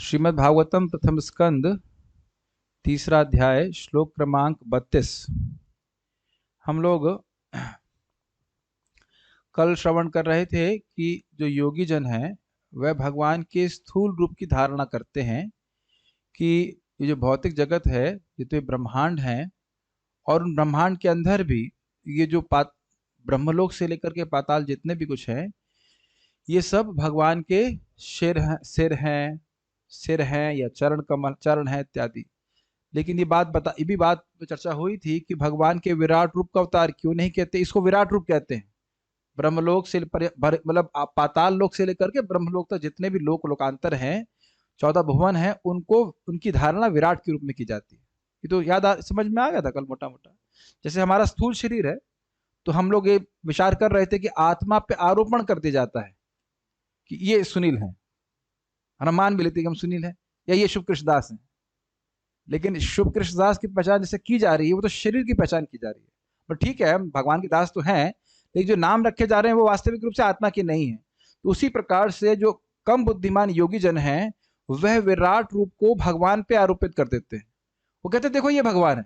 श्रीमद् भागवतम प्रथम स्कंद तीसरा अध्याय श्लोक क्रमांक 32। हम लोग कल श्रवण कर रहे थे कि जो योगी जन है वह भगवान के स्थूल रूप की धारणा करते हैं कि ये जो भौतिक जगत है ये तो ब्रह्मांड है और उन ब्रह्मांड के अंदर भी ये जो ब्रह्मलोक से लेकर के पाताल जितने भी कुछ है ये सब भगवान के सिर हैं या चरण कमल चरण है इत्यादि। लेकिन ये भी बात पे चर्चा हुई थी कि भगवान के विराट रूप का अवतार क्यों नहीं कहते, इसको विराट रूप कहते हैं। ब्रह्मलोक से मतलब पाताल लोक से लेकर के ब्रह्मलोक तक जितने भी लोकांतर हैं 14 भुवन हैं उनको उनकी धारणा विराट के रूप में की जाती है। ये तो समझ में आ गया था कल मोटा मोटा। जैसे हमारा स्थूल शरीर है तो हम लोग ये विचार कर रहे थे कि आत्मा पे आरोपण कर दिया जाता है कि ये सुनील है, हम मान भी लेते कि हम सुनील है या ये शुभ कृष्णदास है। लेकिन शुभ कृष्णदास की पहचान जैसे की जा रही है वो तो शरीर की पहचान की जा रही है। पर ठीक है भगवान के दास तो हैं लेकिन जो नाम रखे जा रहे हैं वो वास्तविक रूप से आत्मा की नहीं है। तो उसी प्रकार से जो कम बुद्धिमान योगी जन हैं वह विराट रूप को भगवान पे आरोपित कर देते हैं। वो कहते हैं देखो ये भगवान है,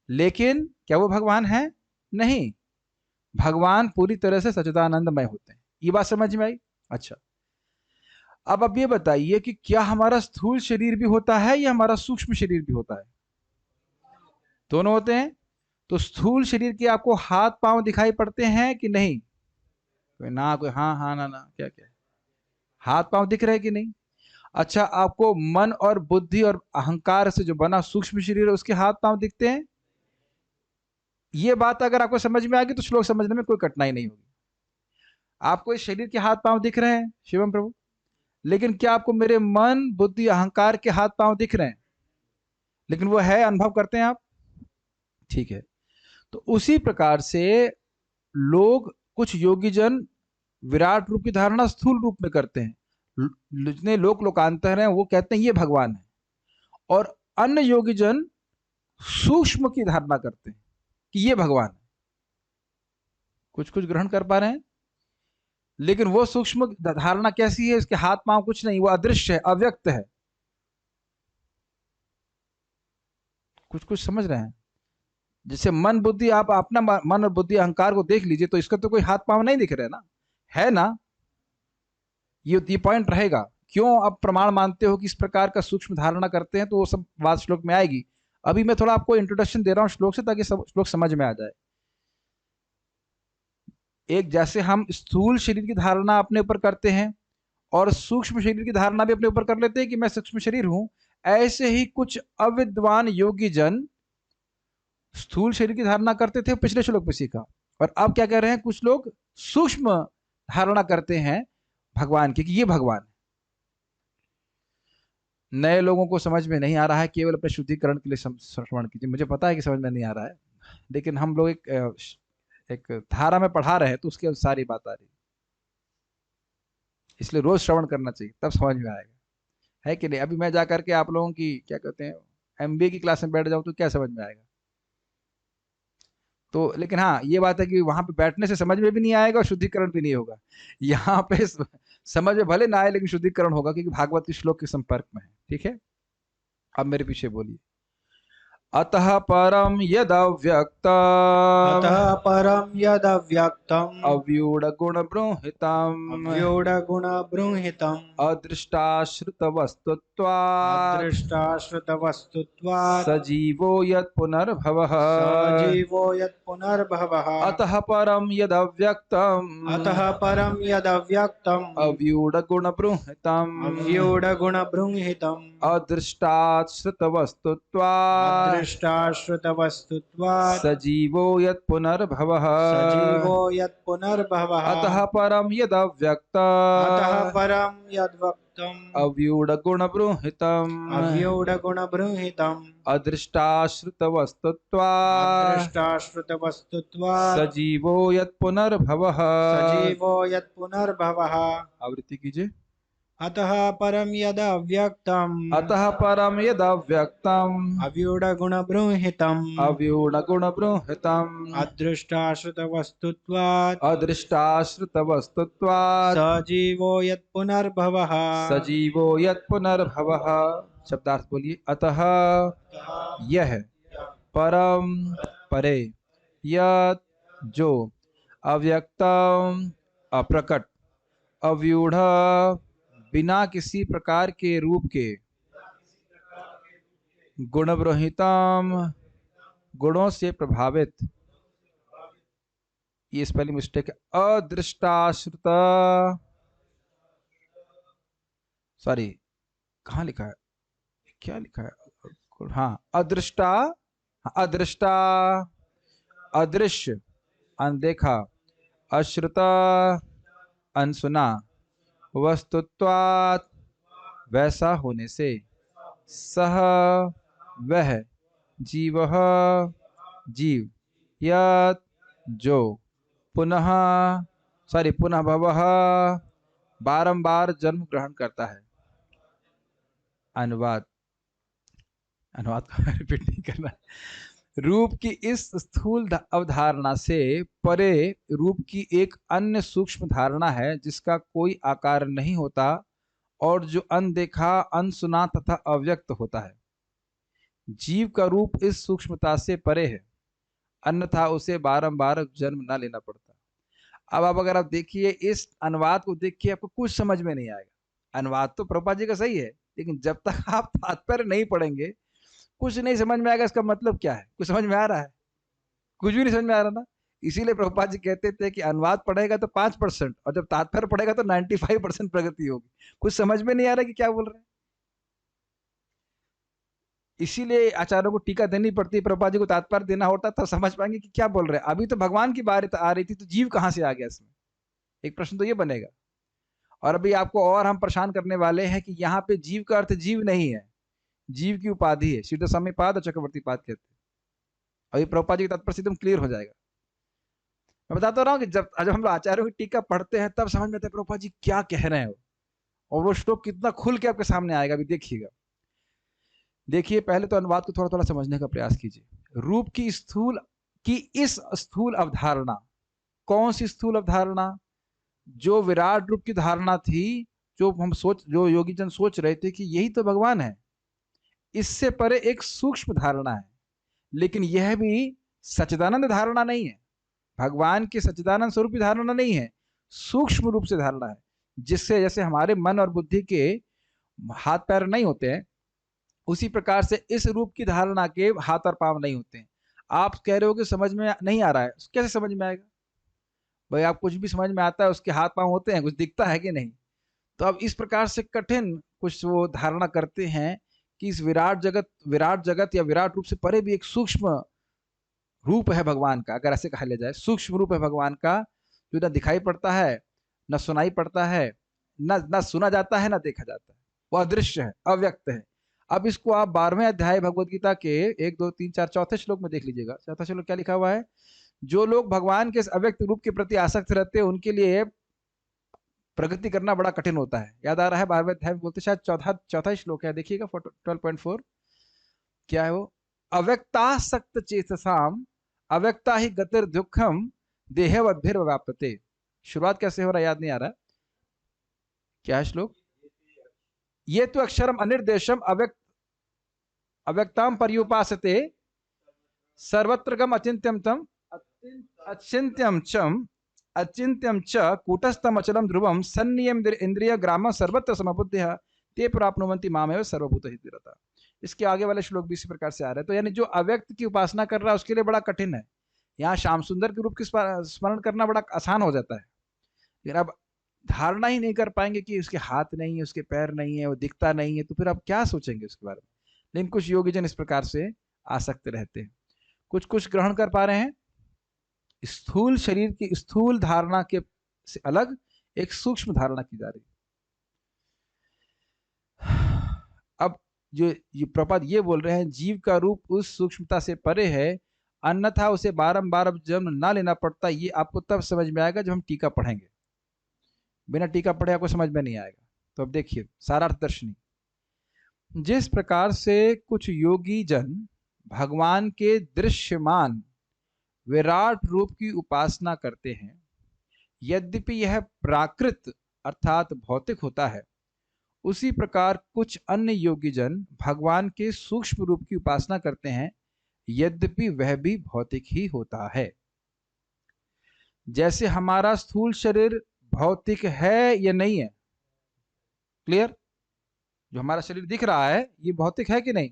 लेकिन क्या वो भगवान है? नहीं, भगवान पूरी तरह से सच्चिदानंदमय होते हैं। ये बात समझ में आई? अच्छा, अब आप ये बताइए कि क्या हमारा स्थूल शरीर भी होता है या हमारा सूक्ष्म शरीर भी होता है? दोनों होते हैं। तो स्थूल शरीर के आपको हाथ पांव दिखाई पड़ते हैं कि नहीं? कोई ना, कोई हाँ हाँ ना ना, क्या क्या हाथ पांव दिख रहे हैं कि नहीं? अच्छा, आपको मन और बुद्धि और अहंकार से जो बना सूक्ष्म शरीर है उसके हाथ पांव दिखते हैं? ये बात अगर आपको समझ में आ गई तो श्लोक समझने में कोई कठिनाई नहीं होगी। आपको इस शरीर के हाथ पांव दिख रहे हैं शिवम प्रभु, लेकिन क्या आपको मेरे मन बुद्धि अहंकार के हाथ पांव दिख रहे हैं? लेकिन वो है, अनुभव करते हैं आप, ठीक है। तो उसी प्रकार से लोग, कुछ योगी जन विराट रूप की धारणा स्थूल रूप में करते हैं। जितने लोकांतर हैं वो कहते हैं ये भगवान है, और अन्य योगी जन सूक्ष्म की धारणा करते हैं कि ये भगवान है। कुछ कुछ ग्रहण कर पा रहे हैं, लेकिन वो सूक्ष्म धारणा कैसी है? इसके हाथ पांव कुछ नहीं, वो अदृश्य है, अव्यक्त है। कुछ कुछ समझ रहे हैं? जैसे मन बुद्धि, आप अपना मन और बुद्धि अहंकार को देख लीजिए तो इसका तो कोई हाथ पांव नहीं दिख रहे ना, है ना? ये पॉइंट रहेगा। क्यों आप प्रमाण मानते हो कि इस प्रकार का सूक्ष्म धारणा करते हैं, तो वो सब बात श्लोक में आएगी। अभी मैं थोड़ा आपको इंट्रोडक्शन दे रहा हूं श्लोक से ताकि सब श्लोक समझ में आ जाए। एक, जैसे हम स्थूल शरीर की धारणा अपने ऊपर करते हैं और सूक्ष्म शरीर की धारणा भी अपने ऊपर कर लेते हैं कि मैं सूक्ष्म शरीर हूं, ऐसे ही कुछ अविद्वान योगी जन स्थूल शरीर की धारणा करते थे, पिछले श्लोक में सीखा। और अब क्या कह रहे हैं? कुछ लोग सूक्ष्म धारणा करते हैं भगवान की कि ये भगवान है। नए लोगों को समझ में नहीं आ रहा है, केवल अपने शुद्धिकरण के लिए श्रवण कीजिए। मुझे पता है कि समझ में नहीं आ रहा है, लेकिन हम लोग एक धारा में पढ़ा रहे हैं तो उसके अनुसार ही बात आ रही है, इसलिए रोज श्रवण करना चाहिए, तब समझ में आएगा, है कि नहीं? अभी मैं जाकर के आप लोगों की क्या कहते हैं एमबीए की क्लास में बैठ जाऊं तो क्या समझ में आएगा? तो लेकिन हाँ ये बात है कि वहां पे बैठने से समझ में भी नहीं आएगा और शुद्धिकरण भी नहीं होगा। यहाँ पे समझ में भले ना आए लेकिन शुद्धिकरण होगा, क्योंकि भागवत के श्लोक के संपर्क में है। ठीक है, अब मेरे पीछे बोलिए। अतः परम यदव्यक्तम् अतः परम यदव्यक्तम् अव्यूढगुणबृंहितम् अव्यूढगुणबृंहितम् अदृष्टाश्रितवस्तुत्वात् अदृष्टाश्रितवस्तुत्वात् सजीवो यत्पुनर्भवः। सजीवो यत्पुनर्भवः। अतः परम यदव्यक्तम् अतः परम यदव्यक्तम् अव्यूढगुणबृंहितम् अव्यूढगुणबृंहितम् अदृष्टाश्रितवस्तुत्वात् अदृष्टाश्रितवस्तुत्वात् सजीवो यत्पुनर्भवः। सजीवो यत्पुनर्भवः। अतः परम अतः यदव्यक्तम् परम यद्वक्तम् अव्यूढगुणबृंहितम् अव्यूढगुणबृंहितम् अदृष्टाश्रितवस्तुत्वात् अदृष्टाश्रितवस्तुत्वात् सजीवो यत्पुनर्भवः। सजीवो यत्पुनर्भवः। आवृत्ति कीजिए। अतः परम यद अव्यक्तम अतः परम यदव्यक्तम अव्यूढ़ गुण बृंहितम अव्यूढ़ गुण बृंहितम अदृष्टाश्रित वस्तुत्वात् अदृष्टाश्रित वस्तुत्वात् सजीवो यत् पुनर्भवः सजीवो यत् पुनर्भवः। शब्दार्थ बोलिए। अतः यह, परम परे, यत् जो, अव्यक्तम अप्रकट, अव्यूढ़ बिना किसी प्रकार के रूप के, गुणब्रहितम गुणों से प्रभावित, ये स्पेलिंग मिस्टेक है, अदृष्टाश्रित, सॉरी कहाँ लिखा है, क्या लिखा है, हाँ अदृष्टा, अदृष्टा अदृश्य अनदेखा, अश्रुत अनसुना, वस्तुत्वात् वैसा होने से, सह वह, जीवः जीव, यत् जो, पुनः पुनः भवः बारंबार जन्म ग्रहण करता है। अनुवाद का रिपीट नहीं करना। रूप की इस स्थूल अवधारणा से परे रूप की एक अन्य सूक्ष्म धारणा है जिसका कोई आकार नहीं होता और जो अनदेखा, अनसुना तथा अव्यक्त होता है। जीव का रूप इस सूक्ष्मता से परे है, अन्यथा उसे बारंबार जन्म न लेना पड़ता। अब आप अगर आप देखिए इस अनुवाद को देखिए, आपको कुछ समझ में नहीं आएगा। अनुवाद तो प्रभुपाद जी का सही है, लेकिन जब तक आप तात्पर्य नहीं पढ़ेंगे कुछ नहीं समझ में आएगा इसका मतलब क्या है। कुछ समझ में आ रहा है? कुछ भी नहीं समझ में आ रहा ना। इसीलिए प्रभुपाद जी कहते थे कि अनुवाद पढ़ेगा तो 5% और जब तात्पर्य पढ़ेगा तो 95% प्रगति होगी। कुछ समझ में नहीं आ रहा कि क्या बोल रहे हैं। इसीलिए आचार्यों को टीका देनी पड़ती है, प्रभुपाद जी को तात्पर्य देना होता तब समझ पाएंगे कि क्या बोल रहे हैं। अभी तो भगवान की बात आ रही थी तो जीव कहाँ से आ गया इसमें, एक प्रश्न तो ये बनेगा। और अभी आपको और हम परेशान करने वाले हैं कि यहाँ पे जीव का अर्थ जीव नहीं है, जीव की उपाधि है। सीधा समय पाद और चक्रवर्ती पाद कहते हैं। अभी प्रभुपाद जी के तात्पर्य से एकदम क्लियर हो जाएगा। मैं बताता रहा हूँ कि जब हम आचार्यों की टीका पढ़ते हैं तब समझ में आता है प्रभुपाद जी क्या कह रहे हैं, और वो श्लोक कितना खुल के आपके सामने आएगा। अभी देखिएगा। देखिए पहले तो अनुवाद को थोड़ा थोड़ा समझने का प्रयास कीजिए। रूप की इस स्थूल अवधारणा, कौन सी स्थूल अवधारणा? जो विराट रूप की धारणा थी, जो योगी जन सोच रहे थे कि यही तो भगवान है, इससे परे एक सूक्ष्म धारणा है। लेकिन यह भी सच्चिदानंद धारणा नहीं है, भगवान के सच्चिदानंद स्वरूप की धारणा नहीं है, सूक्ष्म रूप से धारणा है। जिससे जैसे हमारे मन और बुद्धि के हाथ पैर नहीं होते हैं, उसी प्रकार से इस रूप की धारणा के हाथ और पांव नहीं होते हैं। आप कह रहे हो कि समझ में नहीं आ रहा है, कैसे समझ में आएगा भाई? आप कुछ भी समझ में आता है, उसके हाथ पांव होते हैं, कुछ दिखता है कि नहीं? तो अब इस प्रकार से कठिन कुछ वो धारणा करते हैं कि इस विराट जगत या विराट रूप से परे भी एक सूक्ष्म रूप है भगवान का। अगर ऐसे कहा ले जाए, सूक्ष्म रूप है भगवान का, जो ना दिखाई पड़ता है, न सुनाई पड़ता है, न सुना जाता है, न देखा जाता है। वो अदृश्य है, अव्यक्त है। अब इसको आप 12वें अध्याय भगवद गीता के 1, 2, 3, 4 चौथे श्लोक में देख लीजिएगा। चौथा श्लोक क्या लिखा हुआ है? जो लोग भगवान के इस अव्यक्त रूप के प्रति आसक्त रहते हैं उनके लिए प्रगति करना बड़ा कठिन होता है। याद आ रहा है 12वें अध्याय में बोलते, शायद चौथा श्लोक है, देखिएगा 12.4 क्या है वो? अव्यक्तासक्त चेतसाम अव्यक्ता ही गतिर दुखम देहवद्भिर व्याप्यते। शुरुआत कैसे हो रहा है याद नहीं आ रहा, क्या है श्लोक? ये तो अक्षरम अनिर्देशम अव्यक्ताम पर्युपासते सर्वत्रगम अचिंत्यम तम अचिंत्यम च कूटस्थम अचलम ध्रुवम सन्नियम इंद्रिय ग्राम सर्वत्र समबुद्ध ते प्राप्नुवन्ति मामेव सर्वभूत हितरता। इसके आगे वाले श्लोक भी इसी प्रकार से आ रहे हैं। तो यानी जो अव्यक्त की उपासना कर रहा है उसके लिए बड़ा कठिन है। यहाँ श्याम सुंदर के रूप की स्मरण करना बड़ा आसान हो जाता है, लेकिन अब धारणा ही नहीं कर पाएंगे कि उसके हाथ नहीं है, उसके पैर नहीं है, वो दिखता नहीं है, तो फिर आप क्या सोचेंगे उसके बारे में? लेकिन कुछ योगी जन इस प्रकार से आसक्त रहते हैं, कुछ ग्रहण कर पा रहे हैं। स्थूल शरीर की स्थूल धारणा के से अलग एक सूक्ष्म धारणा की जा रही है। अब ये प्रपात ये बोल रहे हैं, जीव का रूप उस सूक्ष्मता से परे है, अन्यथा उसे बारंबार जन्म ना लेना पड़ता। ये आपको तब समझ में आएगा जब हम टीका पढ़ेंगे। बिना टीका पढ़े आपको समझ में नहीं आएगा। तो अब देखिए सारार्थ दर्शनी, जिस प्रकार से कुछ योगी जन भगवान के दृश्यमान विराट रूप की उपासना करते हैं, यद्यपि यह प्राकृत अर्थात भौतिक होता है, उसी प्रकार कुछ अन्य योगी जन भगवान के सूक्ष्म रूप की उपासना करते हैं, यद्यपि वह भी भौतिक ही होता है। जैसे हमारा स्थूल शरीर भौतिक है या नहीं है? क्लियर? जो हमारा शरीर दिख रहा है ये भौतिक है कि नहीं?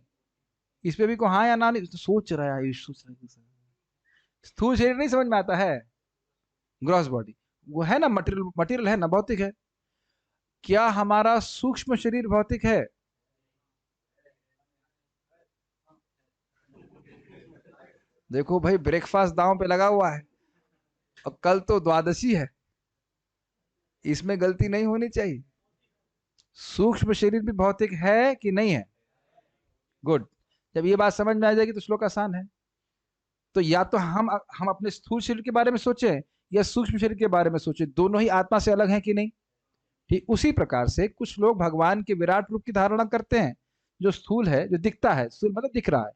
इस पे भी को हाँ या ना नहीं तो सोच रहा है। स्थूल शरीर नहीं समझ में आता है, ग्रॉस बॉडी वो है ना, मटेरियल मटेरियल है ना, भौतिक है। क्या हमारा सूक्ष्म शरीर भौतिक है? देखो भाई ब्रेकफास्ट दांव पे लगा हुआ है और कल तो द्वादशी है, इसमें गलती नहीं होनी चाहिए। सूक्ष्म शरीर भी भौतिक है कि नहीं है? गुड। जब ये बात समझ में आ जाएगी तो श्लोक आसान है। तो या तो हम अपने स्थूल शरीर के बारे में सोचें या सूक्ष्म शरीर के बारे में सोचें, दोनों ही आत्मा से अलग हैं कि नहीं? ठीक उसी प्रकार से कुछ लोग भगवान के विराट रूप की धारणा करते हैं जो स्थूल है, जो दिखता है, स्थूल मतलब दिख रहा है,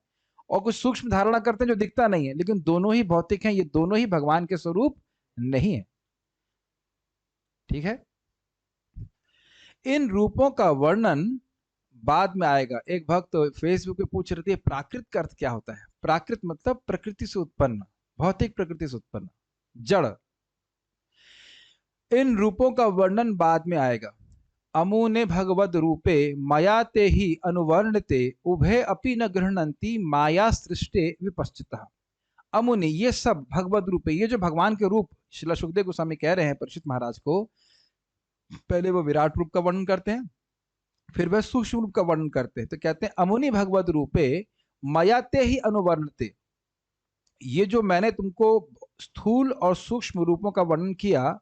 और कुछ सूक्ष्म धारणा करते हैं जो दिखता नहीं है, लेकिन दोनों ही भौतिक हैं, ये दोनों ही भगवान के स्वरूप नहीं है। ठीक है, इन रूपों का वर्णन बाद में आएगा। एक भक्त तो फेसबुक पे पूछ रही थी प्राकृत का अर्थ क्या होता है? प्राकृत मतलब प्रकृति से उत्पन्न, भौतिक प्रकृति से उत्पन्न, जड़। इन रूपों का वर्णन बाद में आएगा। अमुने भगवद रूपे माया ते ही अनुवर्णते उभे अपि न गृह्णन्ति माया सृष्टे विपश्चितः। अमुनि ये सब भगवद रूपे, ये जो भगवान के रूप श्रील सुखदेव गोस्वामी कह रहे हैं परीक्षित महाराज को, पहले वो विराट रूप का वर्णन करते हैं, फिर वह सूक्ष्म रूप का वर्णन करते हैं। तो कहते हैं अमुनि भगवद रूपे मयाते ही अनुवर्णते, ये जो मैंने तुमको स्थूल और सूक्ष्म रूपों का वर्णन किया,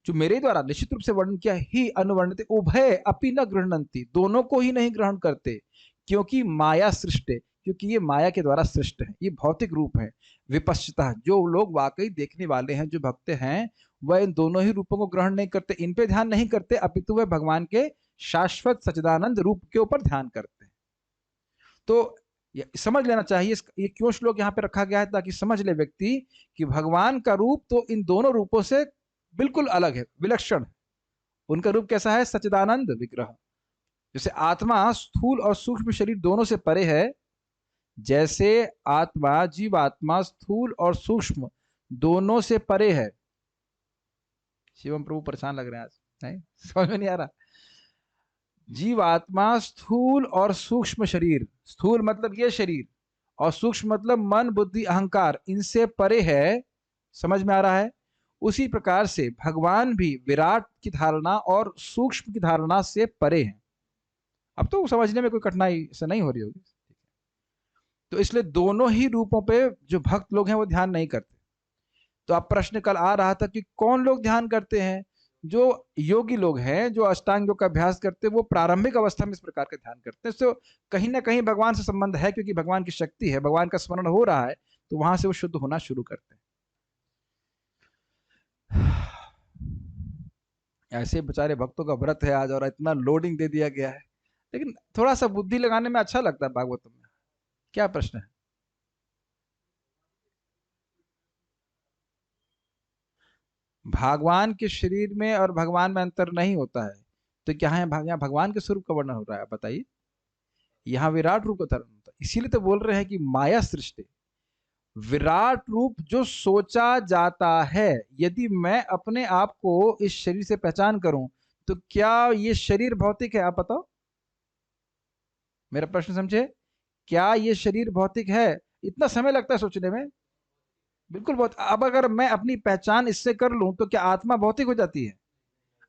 जो मेरे द्वारा निश्चित रूप से वर्णन किया, ही अनुवर्णते उभय अपि न गृह्णन्ति, दोनों को ही नहीं ग्रहण करते, क्योंकि माया सृष्टे, क्योंकि ये माया के द्वारा सृष्ट है, ये भौतिक रूप है। विपश्चिता, जो लोग वाकई देखने वाले हैं, जो भक्त हैं, वह इन दोनों ही रूपों को ग्रहण नहीं करते, इन पे ध्यान नहीं करते, अपितु वह भगवान के शाश्वत सच्चिदानंद रूप के ऊपर ध्यान करते हैं। तो समझ लेना चाहिए ये क्यों श्लोक यहाँ पे रखा गया है, ताकि समझ ले व्यक्ति कि भगवान का रूप तो इन दोनों रूपों से बिल्कुल अलग है, विलक्षण है। उनका रूप कैसा है? सच्चिदानंद विग्रह। जैसे आत्मा स्थूल और सूक्ष्म शरीर दोनों से परे है, जैसे आत्मा जीवात्मा स्थूल और सूक्ष्म दोनों से परे है। शिवम प्रभु परेशान लग रहे हैं आज, नहीं समझ में नहीं आ रहा। जीवात्मा स्थूल और सूक्ष्म शरीर, स्थूल मतलब ये शरीर और सूक्ष्म मतलब मन बुद्धि अहंकार, इनसे परे है। समझ में आ रहा है? उसी प्रकार से भगवान भी विराट की धारणा और सूक्ष्म की धारणा से परे हैं। अब तो समझने में कोई कठिनाई से नहीं हो रही होगी। तो इसलिए दोनों ही रूपों पे जो भक्त लोग हैं वो ध्यान नहीं करते। तो अब प्रश्न कल आ रहा था कि कौन लोग ध्यान करते हैं? जो योगी लोग हैं, जो अष्टांग योग का अभ्यास करते हैं, वो प्रारंभिक अवस्था में इस प्रकार का ध्यान करते हैं। तो कहीं ना कहीं भगवान से संबंध है, क्योंकि भगवान की शक्ति है, भगवान का स्मरण हो रहा है, तो वहां से वो शुद्ध होना शुरू करते हैं। ऐसे बेचारे भक्तों का व्रत है आज और इतना लोडिंग दे दिया गया है, लेकिन थोड़ा सा बुद्धि लगाने में अच्छा लगता है भागवतम में। क्या प्रश्न है? भगवान के शरीर में और भगवान में अंतर नहीं होता है, तो क्या है यहाँ भगवान के स्वरूप का वर्णन हो रहा है? बताइए। यहाँ विराट रूप का वर्णन होता है, इसीलिए तो बोल रहे हैं कि माया सृष्टि, विराट रूप जो सोचा जाता है। यदि मैं अपने आप को इस शरीर से पहचान करूं तो क्या ये शरीर भौतिक है? आप बताओ, मेरा प्रश्न समझे। क्या ये शरीर भौतिक है? इतना समय लगता है सोचने में, बिल्कुल बहुत। अब अगर मैं अपनी पहचान इससे कर लूं तो क्या आत्मा भौतिक हो जाती है?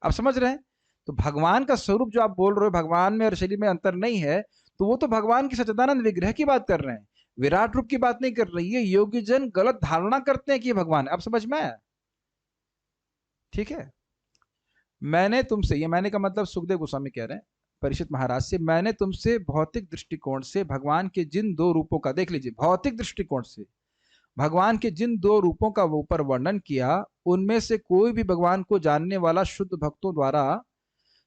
आप समझ रहे हैं? तो भगवान का स्वरूप जो आप बोल रहे हो, भगवान में और शरीर में अंतर नहीं है, तो वो तो भगवान की सच्चिदानंद विग्रह की बात कर रहे हैं, विराट रूप की बात नहीं कर रही है। योगी जन गलत धारणा करते हैं कि ये भगवान है। अब समझ में आया? ठीक है। मैंने तुमसे, ये मैंने का मतलब सुखदेव गोस्वामी कह रहे हैं परीक्षित महाराज से, मैंने तुमसे भौतिक दृष्टिकोण से भगवान के जिन दो रूपों का, देख लीजिए, भौतिक दृष्टिकोण से भगवान के जिन दो रूपों का ऊपर वर्णन किया, उनमें से कोई भी भगवान को जानने वाला शुद्ध भक्तों द्वारा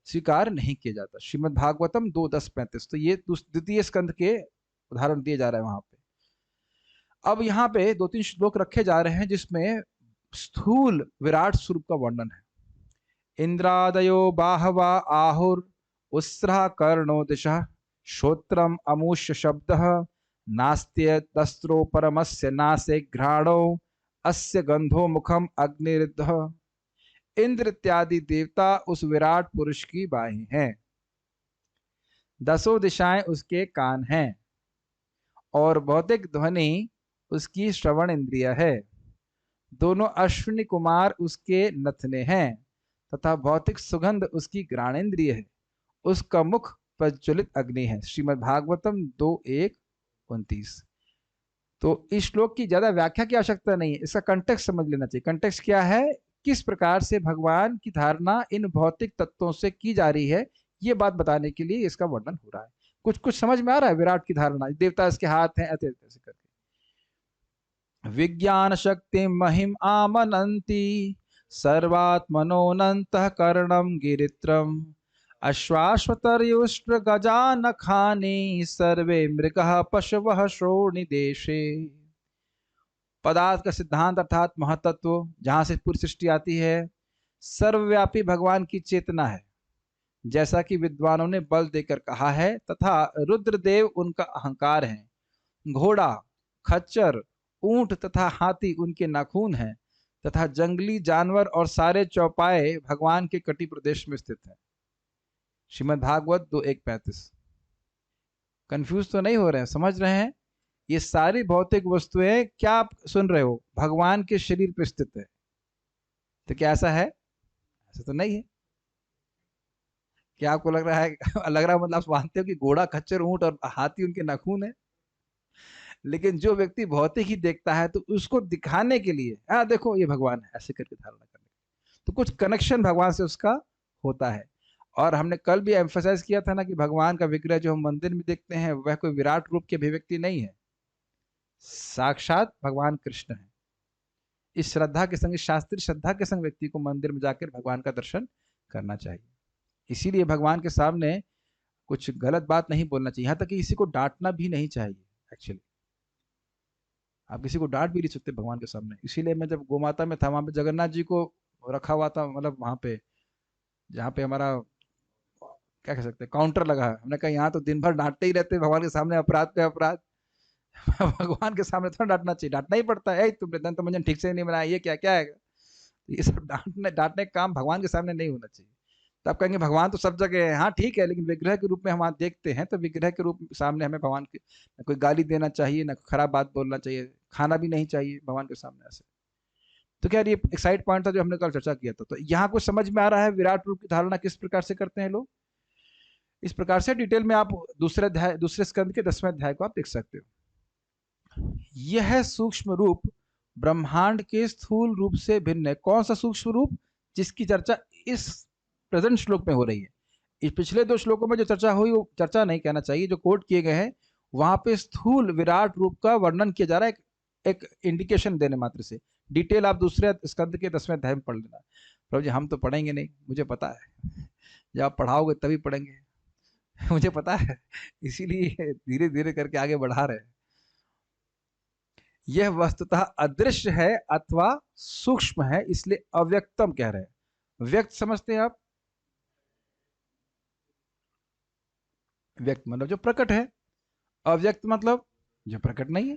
स्वीकार नहीं किया जाता। श्रीमद् भागवतम 2:10-35। तो ये द्वितीय स्कंद के उदाहरण दिए जा रहे हैं वहां पे। अब यहाँ पे 2-3 श्लोक रखे जा रहे हैं जिसमें स्थूल विराट स्वरूप का वर्णन है। इंद्रादयो बाहवा आहुर उत्सृह कर्णो दिशः श्रोत्रम अमुष्य शब्द नास्त्य तस्त्रो परमस्य नासे घ्राणो अस्य गंधो मुखम अग्निरुद्ध। इंद्र इत्यादि देवता उस विराट पुरुष की बाहें हैं, 10 दिशाएं उसके कान हैं और भौतिक ध्वनि उसकी श्रवण इंद्रिय है। दोनों अश्विनी कुमार उसके नथने हैं तथा भौतिक सुगंध उसकी घ्राणेन्द्रिय है। उसका मुख प्रज्वलित अग्नि है। श्रीमद् भागवतम 2:1-29। तो इस श्लोक की ज्यादा व्याख्या की आवश्यकता नहीं है, इसका कंटेक्स्ट समझ लेना चाहिए। कंटेक्स्ट क्या है, किस प्रकार से भगवान की धारणा इन भौतिक तत्वों से की जा रही है, ये बात बताने के लिए इसका वर्णन हो रहा है। कुछ कुछ समझ में आ रहा है? विराट की धारणा, देवता इसके हाथ हैं, ऐसे ऐसे करके। विज्ञान शक्ति महिम आमनंती सर्वात्मनोऽनन्तःकरणं गिरित्रम अश्वाश्वतर्युष्ट्र गजानखानि सर्वे मृगः पशवः श्रोणिदेशे। पदार्थ का सिद्धांत अर्थात महतत्व, जहां से पूरी सृष्टि आती है, सर्वव्यापी भगवान की चेतना है, जैसा कि विद्वानों ने बल देकर कहा है, तथा रुद्रदेव उनका अहंकार है। घोड़ा, खच्चर, ऊंट तथा हाथी उनके नाखून हैं तथा जंगली जानवर और सारे चौपाए भगवान के कटी प्रदेश में स्थित हैं। श्रीमद् भागवत 2:1-35। कंफ्यूज तो नहीं हो रहे हैं? समझ रहे हैं? ये सारी भौतिक वस्तुएं, क्या आप सुन रहे हो, भगवान के शरीर पर स्थित है। तो क्या ऐसा है? ऐसा तो नहीं है। क्या आपको लग रहा है लग रहा है मतलब आप मानते हो कि घोड़ा, खच्चर, ऊंट और हाथी उनके नाखून है? लेकिन जो व्यक्ति भौतिक ही देखता है तो उसको दिखाने के लिए, देखो ये भगवान है, ऐसे करके धारणा करने, तो कुछ कनेक्शन भगवान से उसका होता है। और हमने कल भी एम्फसाइज किया था ना कि भगवान का विग्रह जो हम मंदिर में देखते हैं वह कोई विराट रूप की अभिव्यक्ति नहीं है, साक्षात भगवान कृष्ण है। इस श्रद्धा के संग, शास्त्रीय श्रद्धा के संग व्यक्ति को मंदिर में जाकर भगवान का दर्शन करना चाहिए। इसीलिए भगवान के सामने कुछ गलत बात नहीं बोलना चाहिए, यहाँ तक कि किसी को डांटना भी नहीं चाहिए। एक्चुअली आप किसी को डांट भी नहीं सकते भगवान के सामने। इसीलिए मैं जब गोमाता में था, वहां पे जगन्नाथ जी को रखा हुआ था, मतलब वहां पे जहाँ पे हमारा क्या कह सकते हैं काउंटर लगा है, हमने कहा यहाँ तो दिन भर डांटते ही रहते भगवान के सामने, अपराध पे अपराध। भगवान के सामने थोड़ा डांटना चाहिए, डांटना ही पड़ता है, तुमने दंत मंजन ठीक से नहीं बनाया, ये क्या क्या है। ये सब डांटने का काम भगवान के सामने नहीं होना चाहिए। तो आप कहेंगे भगवान तो सब जगह है, हाँ ठीक है, लेकिन विग्रह के रूप में हम आज देखते हैं, तो विग्रह के रूप सामने हमें भगवान की न कोई गाली देना चाहिए, न खराब बात बोलना चाहिए, खाना भी नहीं चाहिए भगवान के सामने ऐसे। तो क्या ये एक साइड पॉइंट था जो हमने कल चर्चा किया था। तो यहाँ कुछ समझ में आ रहा है विराट रूप की धारणा किस प्रकार से करते हैं लोग। इस प्रकार से डिटेल में आप दूसरे स्कंद के 10वें अध्याय को आप देख सकते हो। यह सूक्ष्म रूप ब्रह्मांड के स्थूल रूप से भिन्न है। कौन सा सूक्ष्म रूप? जिसकी चर्चा इस प्रेजेंट श्लोक में हो रही है। इस पिछले 2 श्लोकों में जो चर्चा हुई, वो चर्चा नहीं कहना चाहिए, जो कोट किए गए हैं वहां पे स्थूल विराट रूप का वर्णन किया जा रहा है, एक इंडिकेशन देने मात्र से। डिटेल आप दूसरे स्कंद के 10वें अध्याय में पढ़ लेना। प्रभु जी हम तो पढ़ेंगे नहीं, मुझे पता है, जब आप पढ़ाओगे तभी पढ़ेंगे। मुझे पता है, इसीलिए धीरे धीरे करके आगे बढ़ा रहे हैं। यह वस्तुतः अदृश्य है अथवा सूक्ष्म है, इसलिए अव्यक्तम कह रहे हैं। व्यक्त समझते हैं आप? व्यक्त मतलब जो प्रकट है, अव्यक्त मतलब जो प्रकट नहीं है।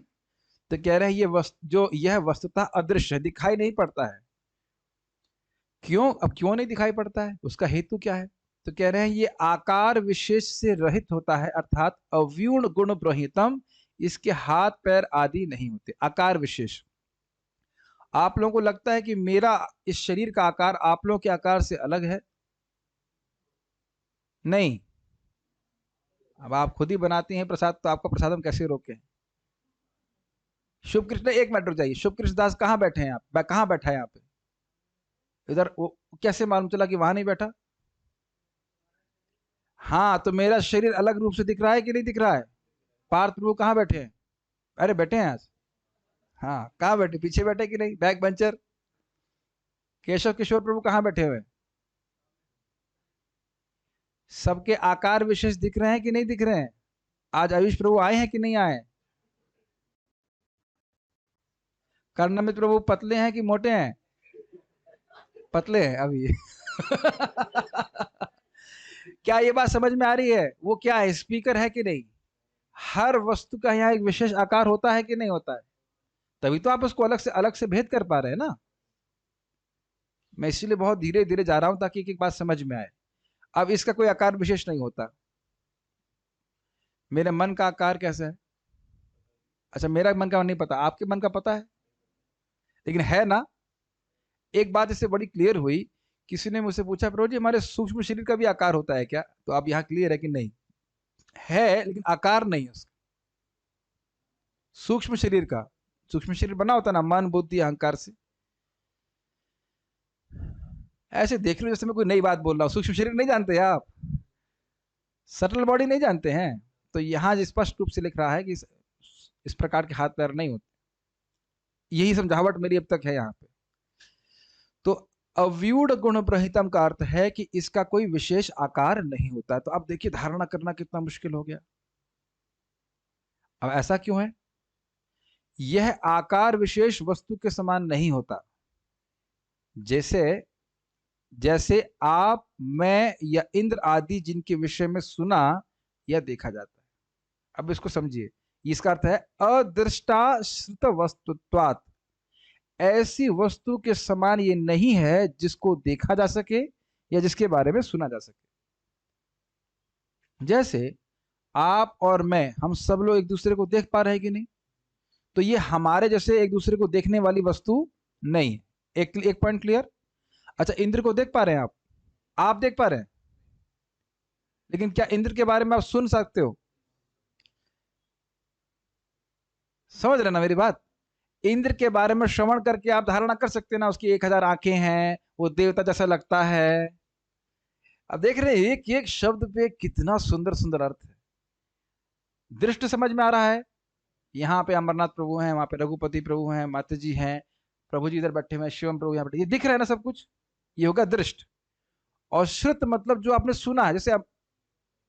तो कह रहे हैं यह वस्तुतः अदृश्य है, दिखाई नहीं पड़ता है। क्यों? अब क्यों नहीं दिखाई पड़ता है, उसका हेतु क्या है? तो कह रहे हैं ये आकार विशेष से रहित होता है, अर्थात अव्यूण गुण ब्रहितम, इसके हाथ पैर आदि नहीं होते। आकार विशेष, आप लोगों को लगता है कि मेरा इस शरीर का आकार आप लोगों के आकार से अलग है? नहीं। अब आप खुद ही बनाती हैं प्रसाद, तो आपका प्रसाद हम कैसे रोकें? शुभ कृष्ण, एक मिनट रुक जाइए। शुभ कृष्ण दास कहाँ बैठे हैं आप? कहाँ बैठा है यहाँ पे? इधर वो कैसे मालूम चला कि वहां नहीं बैठा? हाँ, तो मेरा शरीर अलग रूप से दिख रहा है कि नहीं दिख रहा है? पार्थ प्रभु कहाँ बैठे हैं? अरे बैठे हैं आज। हाँ, कहाँ बैठे? पीछे बैठे कि नहीं? बैक बेंचर केशव किशोर प्रभु कहाँ बैठे हुए? सबके आकार विशेष दिख रहे हैं कि नहीं दिख रहे हैं? आज आयुष प्रभु आए हैं कि नहीं आए? कर्णमित प्रभु पतले हैं कि मोटे हैं? पतले हैं अभी। क्या ये बात समझ में आ रही है? वो क्या है, स्पीकर है कि नहीं? हर वस्तु का यहाँ एक विशेष आकार होता है कि नहीं होता है? तभी तो आप उसको अलग से भेद कर पा रहे हैं ना। मैं इसीलिए बहुत धीरे धीरे जा रहा हूं ताकि एक एक बात समझ में आए। अब इसका कोई आकार विशेष नहीं होता। मेरे मन का आकार कैसा है? अच्छा, मेरा मन का नहीं पता, आपके मन का पता है, लेकिन है ना। एक बात इससे बड़ी क्लियर हुई, किसी ने मुझसे पूछा प्रभु जी हमारे सूक्ष्म शरीर का भी आकार होता है क्या? तो अब यहाँ क्लियर है कि नहीं है, लेकिन आकार नहीं है उसका। सूक्ष्म शरीर का, सूक्ष्म शरीर बना होता ना मन बुद्धि अहंकार से। ऐसे देख लो जैसे मैं कोई नई बात बोल रहा हूं। सूक्ष्म शरीर नहीं जानते आप? सटल बॉडी नहीं जानते हैं? तो यहां स्पष्ट रूप से लिख रहा है कि इस प्रकार के हाथ पैर नहीं होते। यही समझावट मेरी अब तक है यहाँ पे। तो अव्यूढ़ गुण प्रहितम का अर्थ है कि इसका कोई विशेष आकार नहीं होता। तो अब देखिए धारणा करना कितना मुश्किल हो गया। अब ऐसा क्यों है? यह आकार विशेष वस्तु के समान नहीं होता। जैसे जैसे आप, मैं या इंद्र आदि जिनके विषय में सुना या देखा जाता है। अब इसको समझिए, इसका अर्थ है अदृष्टाश्रित वस्तुत्वात्। ऐसी वस्तु के समान ये नहीं है जिसको देखा जा सके या जिसके बारे में सुना जा सके। जैसे आप और मैं, हम सब लोग एक दूसरे को देख पा रहे हैं कि नहीं? तो ये हमारे जैसे एक दूसरे को देखने वाली वस्तु नहीं है। एक पॉइंट क्लियर। अच्छा, इंद्र को देख पा रहे हैं आप देख पा रहे हैं, लेकिन क्या इंद्र के बारे में आप सुन सकते हो? समझ रहे ना मेरी बात? इंद्र के बारे में श्रवण करके आप धारणा कर सकते हैं ना, उसकी 1000 आंखें हैं, वो देवता जैसा लगता है। अब देख रहे हैं एक एक शब्द पे कितना सुंदर सुंदर अर्थ है। दृष्ट समझ में आ रहा है? यहाँ पे अमरनाथ प्रभु हैं, वहां पे रघुपति प्रभु हैं, माता जी हैं, प्रभु जी इधर बैठे हुए हैं, शिवम प्रभु यहाँ बैठे, ये दिख रहा है ना सब कुछ। ये होगा दृष्ट। और श्रुत मतलब जो आपने सुना है। जैसे आप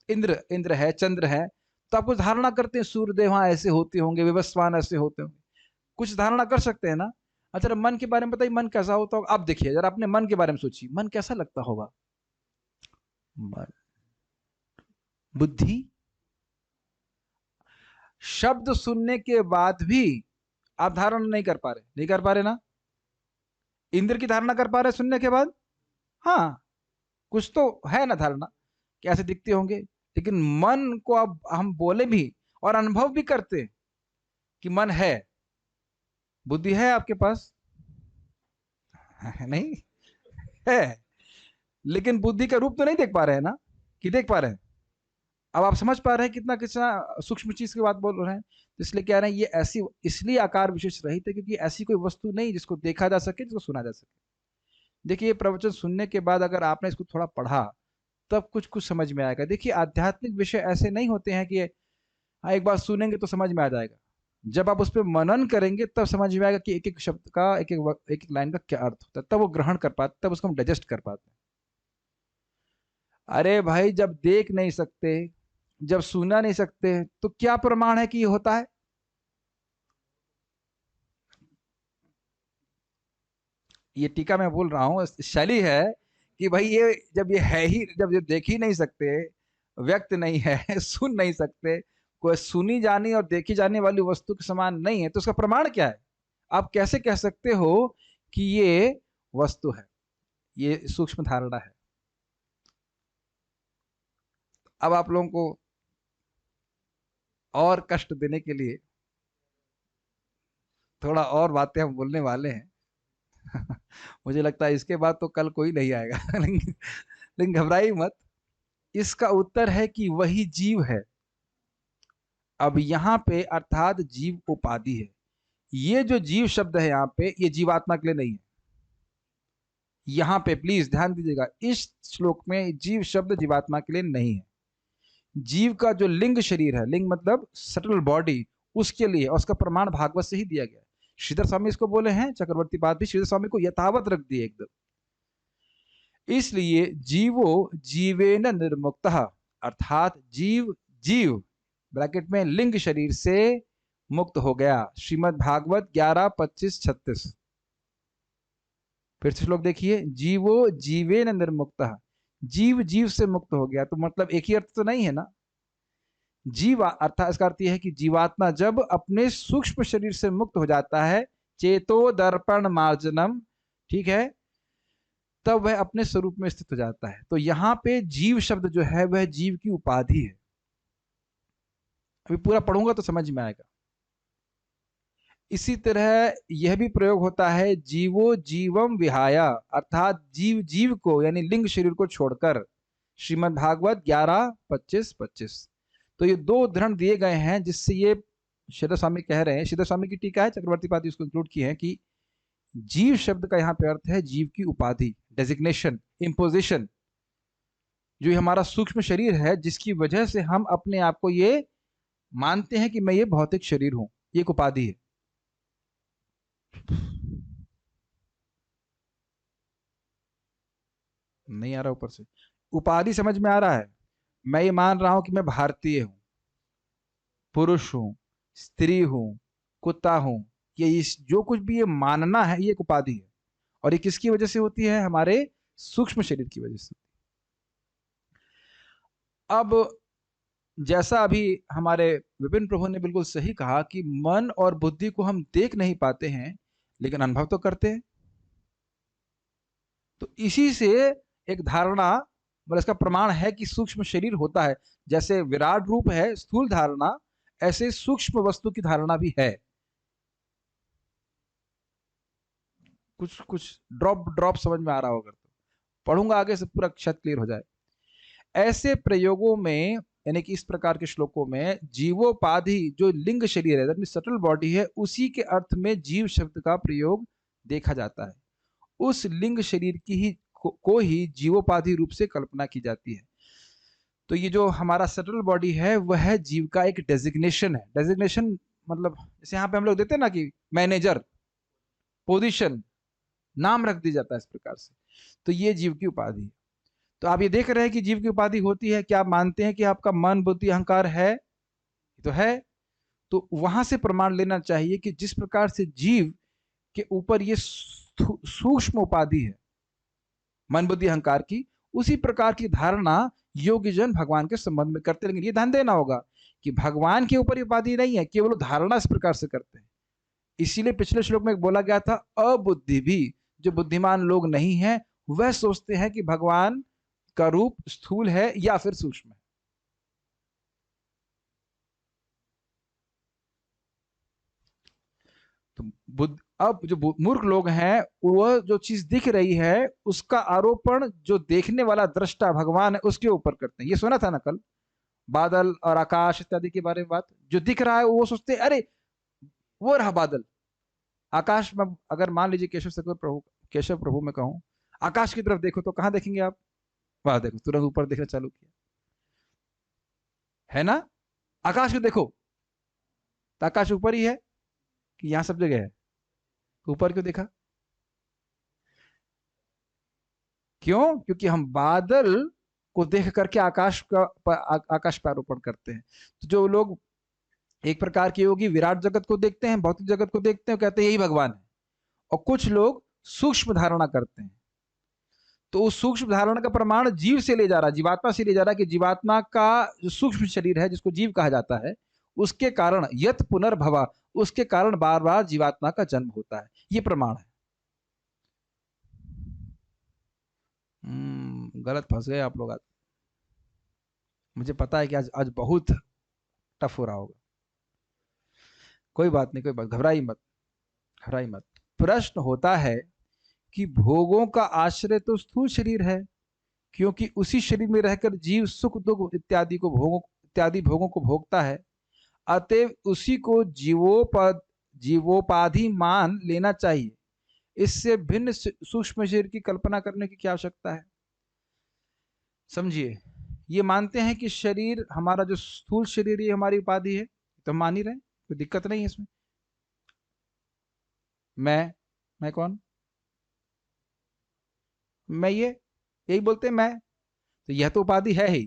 इंद्र है, चंद्र है, तो आप कुछ धारणा करते हैं सूर्यदेव वहां ऐसे होते होंगे, विवस्वान ऐसे होते होंगे, कुछ धारणा कर सकते हैं ना। अच्छा, मन के बारे में बताइए, मन कैसा होता होगा? आप देखिए जरा, अपने मन के बारे में सोचिए, मन कैसा लगता होगा? मन, बुद्धि। शब्द सुनने के बाद भी आप धारणा नहीं कर पा रहे ना? इंद्र की धारणा कर पा रहे सुनने के बाद? हाँ, कुछ तो है ना धारणा, कैसे दिखते होंगे। लेकिन मन को अब हम बोले भी और अनुभव भी करते कि मन है। बुद्धि है आपके पास? नहीं है, लेकिन बुद्धि का रूप तो नहीं देख पा रहे हैं ना, कि देख पा रहे हैं? अब आप समझ पा रहे हैं कितना कितना सूक्ष्म चीज की बात बोल रहे हैं। तो इसलिए कह रहे हैं ये ऐसी, इसलिए आकार विशेष रहित है क्योंकि ऐसी कोई वस्तु नहीं जिसको देखा जा सके, जिसको सुना जा सके। देखिए, ये प्रवचन सुनने के बाद अगर आपने इसको थोड़ा पढ़ा तब कुछ कुछ समझ में आएगा। देखिए, आध्यात्मिक विषय ऐसे नहीं होते हैं कि हाँ एक बार सुनेंगे तो समझ में आ जाएगा। जब आप उस पर मनन करेंगे तब समझ में आएगा कि एक एक शब्द का, एक एक लाइन का क्या अर्थ होता है, तब वो ग्रहण कर पाते, तब उसको हम डाइजेस्ट कर पाते हैं। अरे भाई, जब देख नहीं सकते, जब सुना नहीं सकते, तो क्या प्रमाण है कि ये होता है? ये टीका मैं बोल रहा हूं, शैली है कि भाई ये जब ये है ही, जब ये देख ही नहीं सकते, व्यक्त नहीं है, सुन नहीं सकते, कोई सुनी जानी और देखी जाने वाली वस्तु के समान नहीं है, तो उसका प्रमाण क्या है? आप कैसे कह सकते हो कि ये वस्तु है? ये सूक्ष्म धारणा है। अब आप लोगों को और कष्ट देने के लिए थोड़ा और बातें हम बोलने वाले हैं। मुझे लगता है इसके बाद तो कल कोई नहीं आएगा। लेकिन घबराइए मत, इसका उत्तर है कि वही जीव है। अब यहाँ पे अर्थात जीव उपाधि है। ये जो जीव शब्द है यहाँ पे, ये जीवात्मा के लिए नहीं है। यहाँ पे प्लीज ध्यान दीजिएगा, इस श्लोक में जीव शब्द जीवात्मा के लिए नहीं है। जीव का जो लिंग शरीर है, लिंग मतलब सटल बॉडी, उसके लिए, और उसका प्रमाण भागवत से ही दिया गया है। श्रीधर स्वामी इसको बोले हैं, चक्रवर्ती पाद भी श्रीधर स्वामी को यथावत रख दिए एकदम। इसलिए जीवो जीवेन निर्मुक्तः, अर्थात जीव जीव ब्रैकेट में लिंग शरीर से मुक्त हो गया। श्रीमद् भागवत 11:25-36। फिर से श्लोक देखिए, जीवो जीवेन निर्मुक्तः, जीव जीव से मुक्त हो गया। तो मतलब एक ही अर्थ तो नहीं है ना। जीव अर्थात इसका अर्थ यह है कि जीवात्मा जब अपने सूक्ष्म शरीर से मुक्त हो जाता है, चेतो दर्पण मार्जनम, ठीक है, तब वह अपने स्वरूप में स्थित हो जाता है। तो यहां पे जीव शब्द जो है वह जीव की उपाधि है। अभी पूरा पढ़ूंगा तो समझ में आएगा। इसी तरह यह भी प्रयोग होता है, जीवो जीवम विहाया, अर्थात जीव जीव को यानी लिंग शरीर को छोड़कर। श्रीमद् भागवत 11:25-25। तो ये दो उदाहरण दिए गए हैं जिससे ये श्रीधर स्वामी कह रहे हैं, श्रीधर स्वामी की टीका है, चक्रवर्ती पादी उसको इंक्लूड की है कि जीव शब्द का यहाँ पे अर्थ है जीव की उपाधि, डेजिग्नेशन, इम्पोजिशन। जो हमारा सूक्ष्म शरीर है जिसकी वजह से हम अपने आप को ये मानते हैं कि मैं ये भौतिक शरीर हूं, ये एक उपाधि है। नहीं आ रहा ऊपर से? उपाधि समझ में आ रहा है? मैं ये मान रहा हूं कि मैं भारतीय हूं, पुरुष हूं, स्त्री हूं, कुत्ता हूं। ये इस जो कुछ भी ये मानना है ये एक उपाधि है। और ये किसकी वजह से होती है? हमारे सूक्ष्म शरीर की वजह से। अब जैसा अभी हमारे विपिन प्रभु ने बिल्कुल सही कहा कि मन और बुद्धि को हम देख नहीं पाते हैं लेकिन अनुभव तो करते हैं। तो इसी से एक धारणा, मतलब इसका प्रमाण है कि सूक्ष्म शरीर होता है। जैसे विराट रूप है स्थूल धारणा, ऐसे सूक्ष्म वस्तु की धारणा भी है। कुछ कुछ ड्रॉप ड्रॉप समझ में आ रहा होगा तो पढ़ूंगा आगे से पूरा अक्षर क्लियर हो जाए। ऐसे प्रयोगों में यानी कि इस प्रकार के श्लोकों में जीवोपाधि जो लिंग शरीर है, सटल बॉडी है, उसी के अर्थ में जीव शब्द का प्रयोग देखा जाता है। उस लिंग शरीर की ही को ही जीवोपाधि रूप से कल्पना की जाती है। तो ये जो हमारा सटल बॉडी है वह जीव का एक डेजिग्नेशन है। डेजिग्नेशन मतलब जैसे यहाँ पे हम लोग देते हैं ना कि मैनेजर, पोजीशन, नाम रख दी जाता है इस प्रकार से। तो ये जीव की उपाधि है। तो आप ये देख रहे हैं कि जीव की उपाधि होती है। क्या आप मानते हैं कि आपका मन बुद्धि अहंकार है? तो है। तो वहां से प्रमाण लेना चाहिए कि जिस प्रकार से जीव के ऊपर ये सूक्ष्म उपाधि है मन बुद्धि अहंकार की, उसी प्रकार की धारणा योगी जन भगवान के संबंध में करते। लेकिन ये ध्यान देना होगा कि भगवान के ऊपर उपाधि नहीं है, केवल धारणा इस प्रकार से करते हैं। इसीलिए पिछले श्लोक में बोला गया था, अबुद्धि भी, जो बुद्धिमान लोग नहीं है वह सोचते हैं कि भगवान का रूप स्थूल है या फिर सूक्ष्म है। तो बुद्ध, अब जो मूर्ख लोग हैं वह जो चीज दिख रही है उसका आरोपण जो देखने वाला दृष्टा भगवान है उसके ऊपर करते हैं। ये सुना था ना कल, बादल और आकाश इत्यादि के बारे में बात। जो दिख रहा है वो सोचते हैं अरे वो रहा बादल। आकाश में अगर मान लीजिए केशव प्रभु में कहूं आकाश की तरफ देखो तो कहां देखेंगे आप? वहां देखो, तुरंत ऊपर देखना चालू किया, है ना? आकाश को देखो तो आकाश ऊपर ही है कि यहां सब जगह है? ऊपर क्यों देखा? क्यों? क्योंकि हम बादल को देख करके आकाश पर आरोपण करते हैं। तो जो लोग एक प्रकार के योगी विराट जगत को देखते हैं, भौतिक जगत को देखते हैं, कहते हैं यही भगवान है। और कुछ लोग सूक्ष्म धारणा करते हैं। तो उस सूक्ष्म धारणा का प्रमाण जीव से ले जा रहा, जीवात्मा से ले जा रहा कि जीवात्मा का जो सूक्ष्म शरीर है जिसको जीव कहा जाता है, उसके कारण यत पुनर्भवा, उसके कारण बार बार जीवात्मा का जन्म होता है। ये प्रमाण है। गलत फंस गए आप लोग आज। मुझे पता है कि आज आज बहुत टफ हो रहा होगा। कोई बात नहीं, कोई बात, घबराई मत, घबराई मत। प्रश्न होता है कि भोगों का आश्रय तो स्थूल शरीर है, क्योंकि उसी शरीर में रहकर जीव सुख दुख इत्यादि भोगों को भोगता है। अतएव उसी को जीवोपाधि मान लेना चाहिए। इससे भिन्न सूक्ष्म शरीर की कल्पना करने की क्या आवश्यकता है? समझिए, ये मानते हैं कि शरीर हमारा जो स्थूल शरीर ये हमारी उपाधि है, तो मान ही रहे, कोई दिक्कत नहीं है इसमें। मैं कौन? मैं यही बोलते हैं मैं, तो यह तो उपाधि है ही।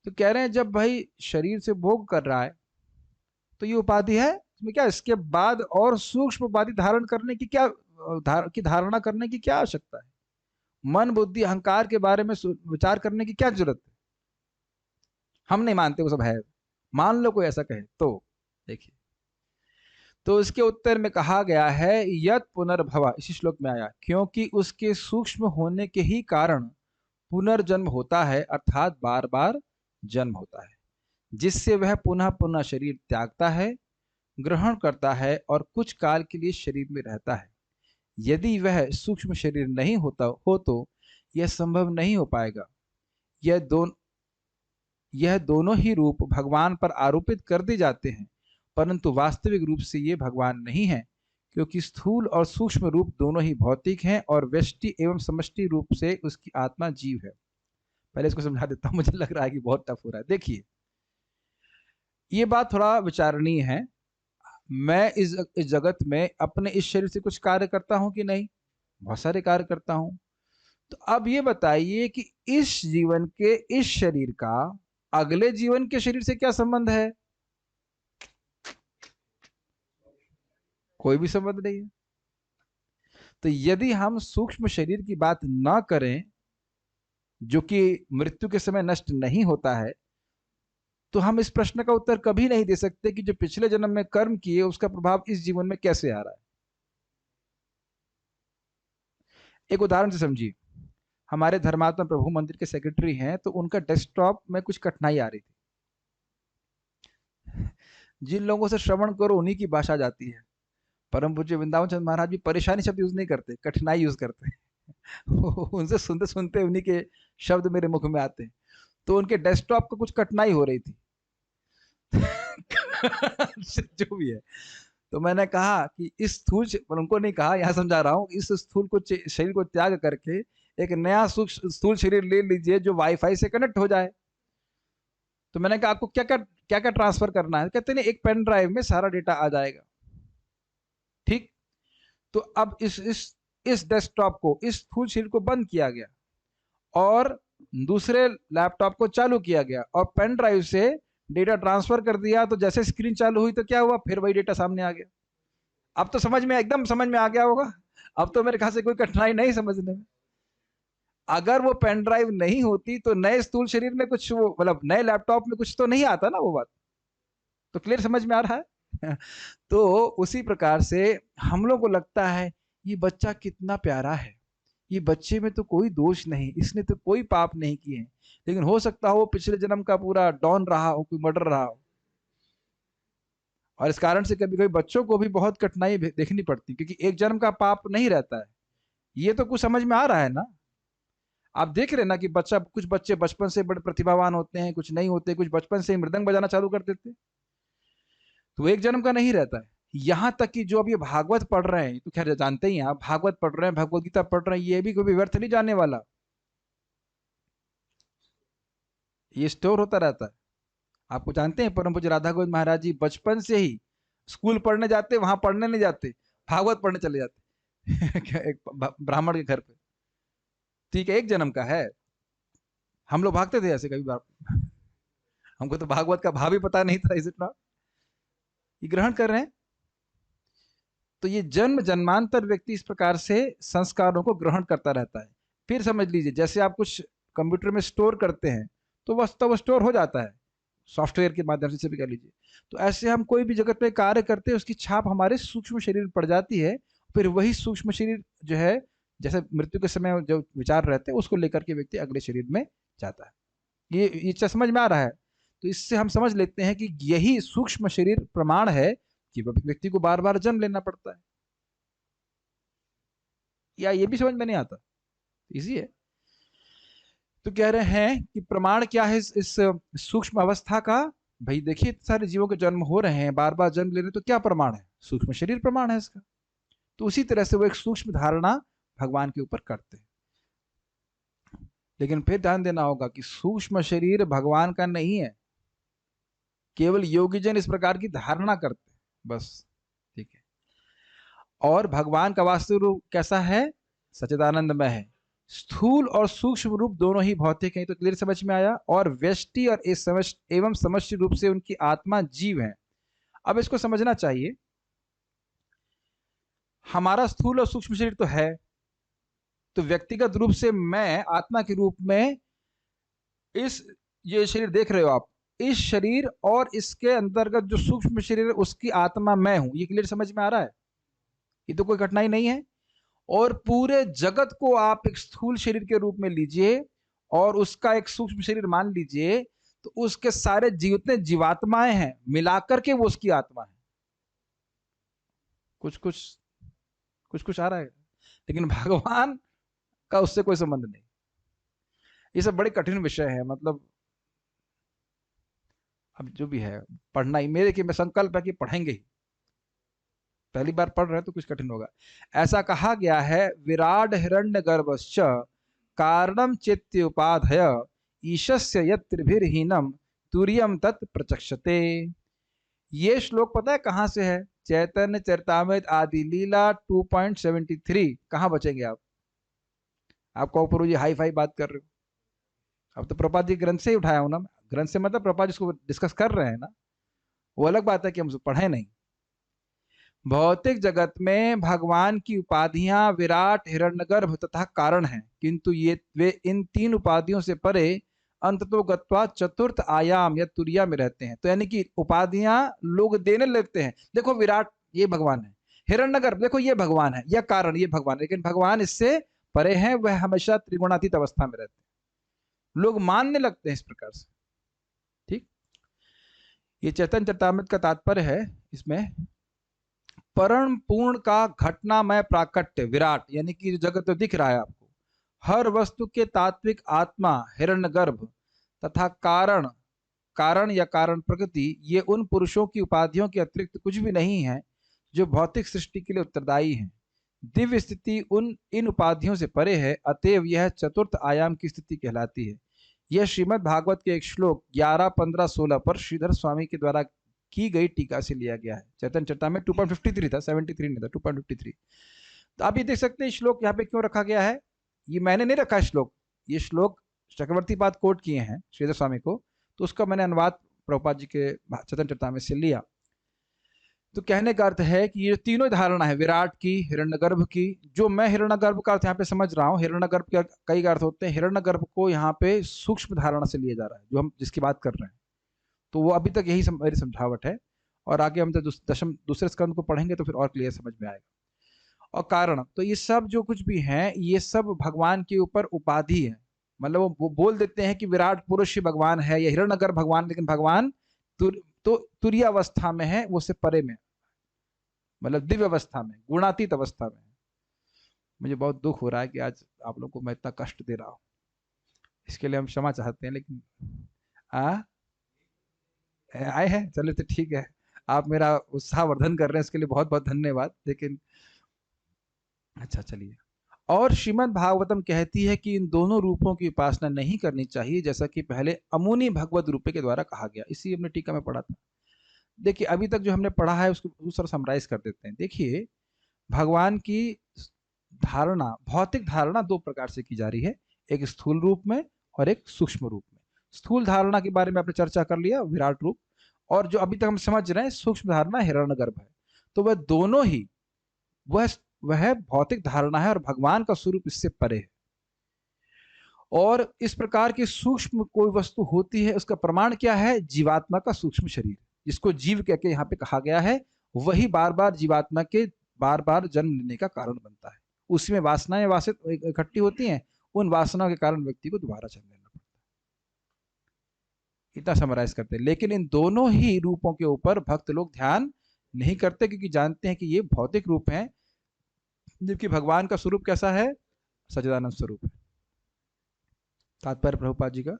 तो कह रहे हैं जब भाई शरीर से भोग कर रहा है तो ये उपाधि है, इसमें क्या, इसके बाद और सूक्ष्म उपाधि धारण करने की क्या, धारणा करने की क्या आवश्यकता है? मन बुद्धि अहंकार के बारे में विचार करने की क्या जरूरत है? हम नहीं मानते वो सब है, मान लो कोई ऐसा कहे तो। देखिए, तो इसके उत्तर में कहा गया है यत पुनर्भवा, इसी श्लोक में आया, क्योंकि उसके सूक्ष्म होने के ही कारण पुनर्जन्म होता है, अर्थात बार बार जन्म होता है, जिससे वह पुनः पुनः शरीर त्यागता है, ग्रहण करता है और कुछ काल के लिए शरीर में रहता है। यदि वह सूक्ष्म शरीर नहीं होता हो तो यह संभव नहीं हो पाएगा। यह दोनों ही रूप भगवान पर आरोपित कर दिए जाते हैं, परंतु वास्तविक रूप से ये भगवान नहीं है, क्योंकि स्थूल और सूक्ष्म रूप दोनों ही भौतिक हैं और व्यष्टि एवं समष्टि रूप से उसकी आत्मा जीव है। पहले इसको समझा देता हूं, मुझे लग रहा है कि बहुत टफ हो रहा है। देखिए, ये बात थोड़ा विचारणीय है। मैं इस जगत में अपने इस शरीर से कुछ कार्य करता हूं कि नहीं? बहुत सारे कार्य करता हूं। तो अब ये बताइए कि इस जीवन के इस शरीर का अगले जीवन के शरीर से क्या संबंध है? कोई भी संबंध नहीं है। तो यदि हम सूक्ष्म शरीर की बात ना करें, जो कि मृत्यु के समय नष्ट नहीं होता है, तो हम इस प्रश्न का उत्तर कभी नहीं दे सकते कि जो पिछले जन्म में कर्म किए उसका प्रभाव इस जीवन में कैसे आ रहा है। एक उदाहरण से समझिए, हमारे धर्मात्मा प्रभु मंदिर के सेक्रेटरी हैं, तो उनका डेस्कटॉप में कुछ कठिनाई आ रही थी। जिन लोगों से श्रवण करो उन्हीं की भाषा जाती है। परम पूज्य वृंदावन चंद्र महाराज भी परेशानी शब्द यूज नहीं करते, कठिनाई यूज करते हैं। उनसे सुनते सुनते उन्हीं के शब्द मेरे मुख में आते हैं। तो उनके डेस्कटॉप को कुछ कठिनाई हो रही थी। जो भी है, तो मैंने कहा कि इस स्थूल, उनको नहीं कहा, यहाँ समझा रहा हूँ, इस स्थूल को शरीर को त्याग करके एक नया सूक्ष्म स्थूल शरीर ले लीजिए जो वाईफाई से कनेक्ट हो जाए। तो मैंने कहा आपको क्या क्या ट्रांसफर करना है? कहते नहीं, एक पेन ड्राइव में सारा डेटा आ जाएगा। ठीक, तो अब इस डेस्कटॉप को, इस स्थूल शरीर को बंद किया गया और दूसरे लैपटॉप को चालू किया गया और पेन ड्राइव से डेटा ट्रांसफर कर दिया। तो जैसे स्क्रीन चालू हुई तो क्या हुआ, फिर वही डेटा सामने आ गया। अब तो समझ में, एकदम समझ में आ गया होगा। अब तो मेरे ख्याल से कोई कठिनाई नहीं समझने में। अगर वो पेन ड्राइव नहीं होती तो नए स्थूल शरीर में कुछ, वो मतलब नए लैपटॉप में कुछ तो नहीं आता ना, वो बात तो क्लियर समझ में आ रहा है। तो उसी प्रकार से हम लोग को लगता है ये बच्चा कितना प्यारा है, ये बच्चे में तो कोई दोष नहीं, इसने तो कोई पाप नहीं किए हैं, लेकिन हो सकता हो पिछले जन्म का पूरा डॉन रहा हो, कोई मर्डर रहा हो। और इस कारण से कभी कभी बच्चों को भी बहुत कठिनाई देखनी पड़ती, क्योंकि एक जन्म का पाप नहीं रहता है। ये तो कुछ समझ में आ रहा है ना? आप देख रहे ना कि कुछ बच्चे बचपन से बड़े प्रतिभावान होते हैं, कुछ नहीं होते, कुछ बचपन से ही मृदंग बजाना चालू कर देते, तो एक जन्म का नहीं रहता है। यहां तक कि जो अब ये भागवत पढ़ रहे हैं, तो खैर जानते ही हैं आप, भागवत पढ़ रहे हैं, भगवत गीता पढ़ रहे हैं, ये भी कोई व्यर्थ नहीं जाने वाला, ये स्टोर होता रहता है। आपको जानते हैं परम पूज्य राधा गोविंद महाराज जी बचपन से ही स्कूल पढ़ने जाते, वहां पढ़ने नहीं जाते, भागवत पढ़ने चले जाते। एक ब्राह्मण के घर पे। ठीक है, एक जन्म का है। हम लोग भागते थे ऐसे कभी बार। हमको तो भागवत का भाव ही पता नहीं था। Is it not? ये ग्रहण कर रहे हैं। तो ये जन्म जन्मांतर व्यक्ति इस प्रकार से संस्कारों को ग्रहण करता रहता है। फिर समझ लीजिए, जैसे आप कुछ कंप्यूटर में स्टोर करते हैं तो वस्तु वो स्टोर हो जाता है, सॉफ्टवेयर के माध्यम से भी कर लीजिए। तो ऐसे हम कोई भी जगत में कार्य करते हैं, उसकी छाप हमारे सूक्ष्म शरीर में पड़ जाती है। फिर वही सूक्ष्म शरीर जो है, जैसे मृत्यु के समय जो विचार रहते हैं उसको लेकर के व्यक्ति अगले शरीर में जाता है। ये समझ में आ रहा है? तो इससे हम समझ लेते हैं कि यही सूक्ष्म शरीर प्रमाण है कि व्यक्ति को बार बार जन्म लेना पड़ता है। या ये भी समझ में नहीं आता? इजी है। तो कह रहे हैं कि प्रमाण क्या है इस सूक्ष्म अवस्था का? भाई देखिए, सारे जीवों के जन्म हो रहे हैं, बार बार जन्म ले रहे हैं, तो क्या प्रमाण है? सूक्ष्म शरीर प्रमाण है इसका। तो उसी तरह से वो एक सूक्ष्म धारणा भगवान के ऊपर करते हैं। लेकिन फिर ध्यान देना होगा कि सूक्ष्म शरीर भगवान का नहीं है, केवल योगीजन इस प्रकार की धारणा करते हैं बस। ठीक है। और भगवान का वास्तविक रूप कैसा है? सच्चिदानंदमय है। स्थूल और सूक्ष्म रूप दोनों ही भौतिक हैं, तो क्लियर समझ में आया। और व्यष्टि और एवं समष्टि रूप से उनकी आत्मा जीव है। अब इसको समझना चाहिए, हमारा स्थूल और सूक्ष्म शरीर तो है, तो व्यक्तिगत रूप से मैं आत्मा के रूप में इस ये शरीर देख रहे हो आप, इस शरीर और इसके अंतर्गत जो सूक्ष्म शरीर है उसकी आत्मा मैं हूं। ये क्लियर समझ में आ रहा है? ये तो कोई कठिनाई नहीं है। और पूरे जगत को आप एक स्थूल शरीर के रूप में लीजिए और उसका एक सूक्ष्म शरीर मान लीजिए, तो उसके सारे जितने जीवात्माएं हैं मिलाकर के वो उसकी आत्मा है। कुछ कुछ कुछ कुछ आ रहा है, लेकिन भगवान का उससे कोई संबंध नहीं। ये सब बड़े कठिन विषय है, मतलब अब जो भी है पढ़ना ही, मेरे कि मैं संकल्प है कि पढ़ेंगे ही, पहली बार पढ़ रहे हैं तो कुछ कठिन होगा। ऐसा कहा गया है, विराट हिरण्य गर्भश्च कारणम चित्युपाधय ईशस्य यत्रिभिर्हीनम तुर्यम तत् प्रचक्षते। ये श्लोक पता है कहां से है? चैतन्य चरितामृत आदि लीला 2.73। कहां बचेंगे आप? आपको ऊपर जी हाई फाई बात कर रहे हो। अब तो प्रपात जी ग्रंथ से ही उठाया हूं ना, ग्रंथ से मतलब प्रपात जिसको डिस्कस कर रहे हैं ना, वो अलग बात है कि हम पढ़े नहीं। भौतिक जगत में भगवान की उपाधियां विराट, हिरण्यगर्भ तथा कारण हैं, किंतु ये वे इन तीन उपाधियों से परे अंततो गत्वा चतुर्थ आयाम या तुरिया में रहते हैं। तो यानी कि उपाधियां लोग देने लगते हैं, देखो विराट ये भगवान है, हिरण्यगर्भ देखो ये भगवान है, या कारण ये भगवान है, लेकिन भगवान इससे परे हैं, वह हमेशा त्रिगुणातीत अवस्था में रहते हैं। लोग मानने लगते हैं इस प्रकार से। ठीक, ये चैतन्य चरितामृत का तात्पर्य है। इसमें परम पूर्ण का घटनामय प्राकट्य विराट, यानी कि जो जगत तो दिख रहा है आपको, हर वस्तु के तात्विक आत्मा हिरण्यगर्भ तथा कारण, कारण या कारण प्रकृति, ये उन पुरुषों की उपाधियों के अतिरिक्त कुछ भी नहीं है जो भौतिक सृष्टि के लिए उत्तरदायी हैं। दिव्य स्थिति उन इन उपाधियों से परे है, अतएव यह चतुर्थ आयाम की स्थिति कहलाती है। यह श्रीमद् भागवत के एक श्लोक 11, 15, 16 पर श्रीधर स्वामी के द्वारा की गई टीका से लिया गया है। चैतन्य चरितामृत 2.53 था, 73 नहीं था, 2.53। तो आप ये देख सकते हैं श्लोक यहाँ पे क्यों रखा गया है। ये मैंने नहीं रखा श्लोक, ये श्लोक चक्रवर्ती पाद कोट किए हैं श्रीधर स्वामी को, तो उसका मैंने अनुवाद प्रभुपाद जी के चैतन्य चरितामृत से लिया। तो कहने का अर्थ है कि ये तीनों धारणा है, विराट की, हिरण्यगर्भ की, जो मैं हिरण्यगर्भ का अर्थ यहाँ पे समझ रहा हूँ, हिरण्यगर्भ के कई अर्थ होते हैं, हिरण्यगर्भ को यहाँ पे सूक्ष्म धारणा से लिया जा रहा है, जो हम जिसकी बात कर रहे हैं। तो वो अभी तक यही मेरी समझावट है, और आगे हम दूसरे स्कंद को पढ़ेंगे तो फिर और क्लियर समझ में आएगा। और कारण, तो ये सब जो कुछ भी है ये सब भगवान के ऊपर उपाधि है, मतलब वो बोल देते हैं कि विराट पुरुष ही भगवान है या हिरण्यगर्भ भगवान, लेकिन भगवान तो तुरीय अवस्था में है, वो से परे में, मतलब दिव्य अवस्था में, गुणातीत अवस्था में। मुझे बहुत दुख हो रहा है कि आज आप लोगों को मैं इतना कष्ट दे रहा हूँ, इसके लिए हम क्षमा चाहते हैं, लेकिन आए हैं, चले तो ठीक है, आप मेरा उत्साहवर्धन कर रहे हैं, इसके लिए बहुत बहुत धन्यवाद। लेकिन अच्छा चलिए, और श्रीमद् भागवतम कहती है कि इन दोनों रूपों की उपासना नहीं करनी चाहिए, जैसा कि पहले अमुनि भगवत रूपे के द्वारा कहा गया। इसी हमने टीका में पढ़ा था। देखिए अभी तक जो हमने पढ़ा है उसको दूसरा समराइज कर देते हैं। देखिए भगवान की धारणा, भौतिक धारणा दो प्रकार से की जा रही है, एक स्थूल रूप में और एक सूक्ष्म रूप में। स्थूल धारणा के बारे में आपने चर्चा कर लिया, विराट रूप, और जो अभी तक हम समझ रहे हैं सूक्ष्म धारणा हिरण्यगर्भ है। तो वह दोनों ही वह भौतिक धारणा है और भगवान का स्वरूप इससे परे है। और इस प्रकार की सूक्ष्म कोई वस्तु होती है, उसका प्रमाण क्या है? जीवात्मा का सूक्ष्म शरीर, जिसको जीव कह के यहाँ पे कहा गया है, वही बार बार जीवात्मा के बार बार जन्म लेने का कारण बनता है। उसमें वासनाएं वासित इकट्ठी होती हैं, उन वासनाओं के कारण व्यक्ति को दोबारा जन्म लेना पड़ता है। इतना समराइज करते हैं। लेकिन इन दोनों ही रूपों के ऊपर भक्त लोग ध्यान नहीं करते, क्योंकि जानते हैं कि ये भौतिक रूप है, जबकि भगवान का स्वरूप कैसा है? सच्चिदानंद स्वरूप है। तात्पर्य प्रभुपाद जी का,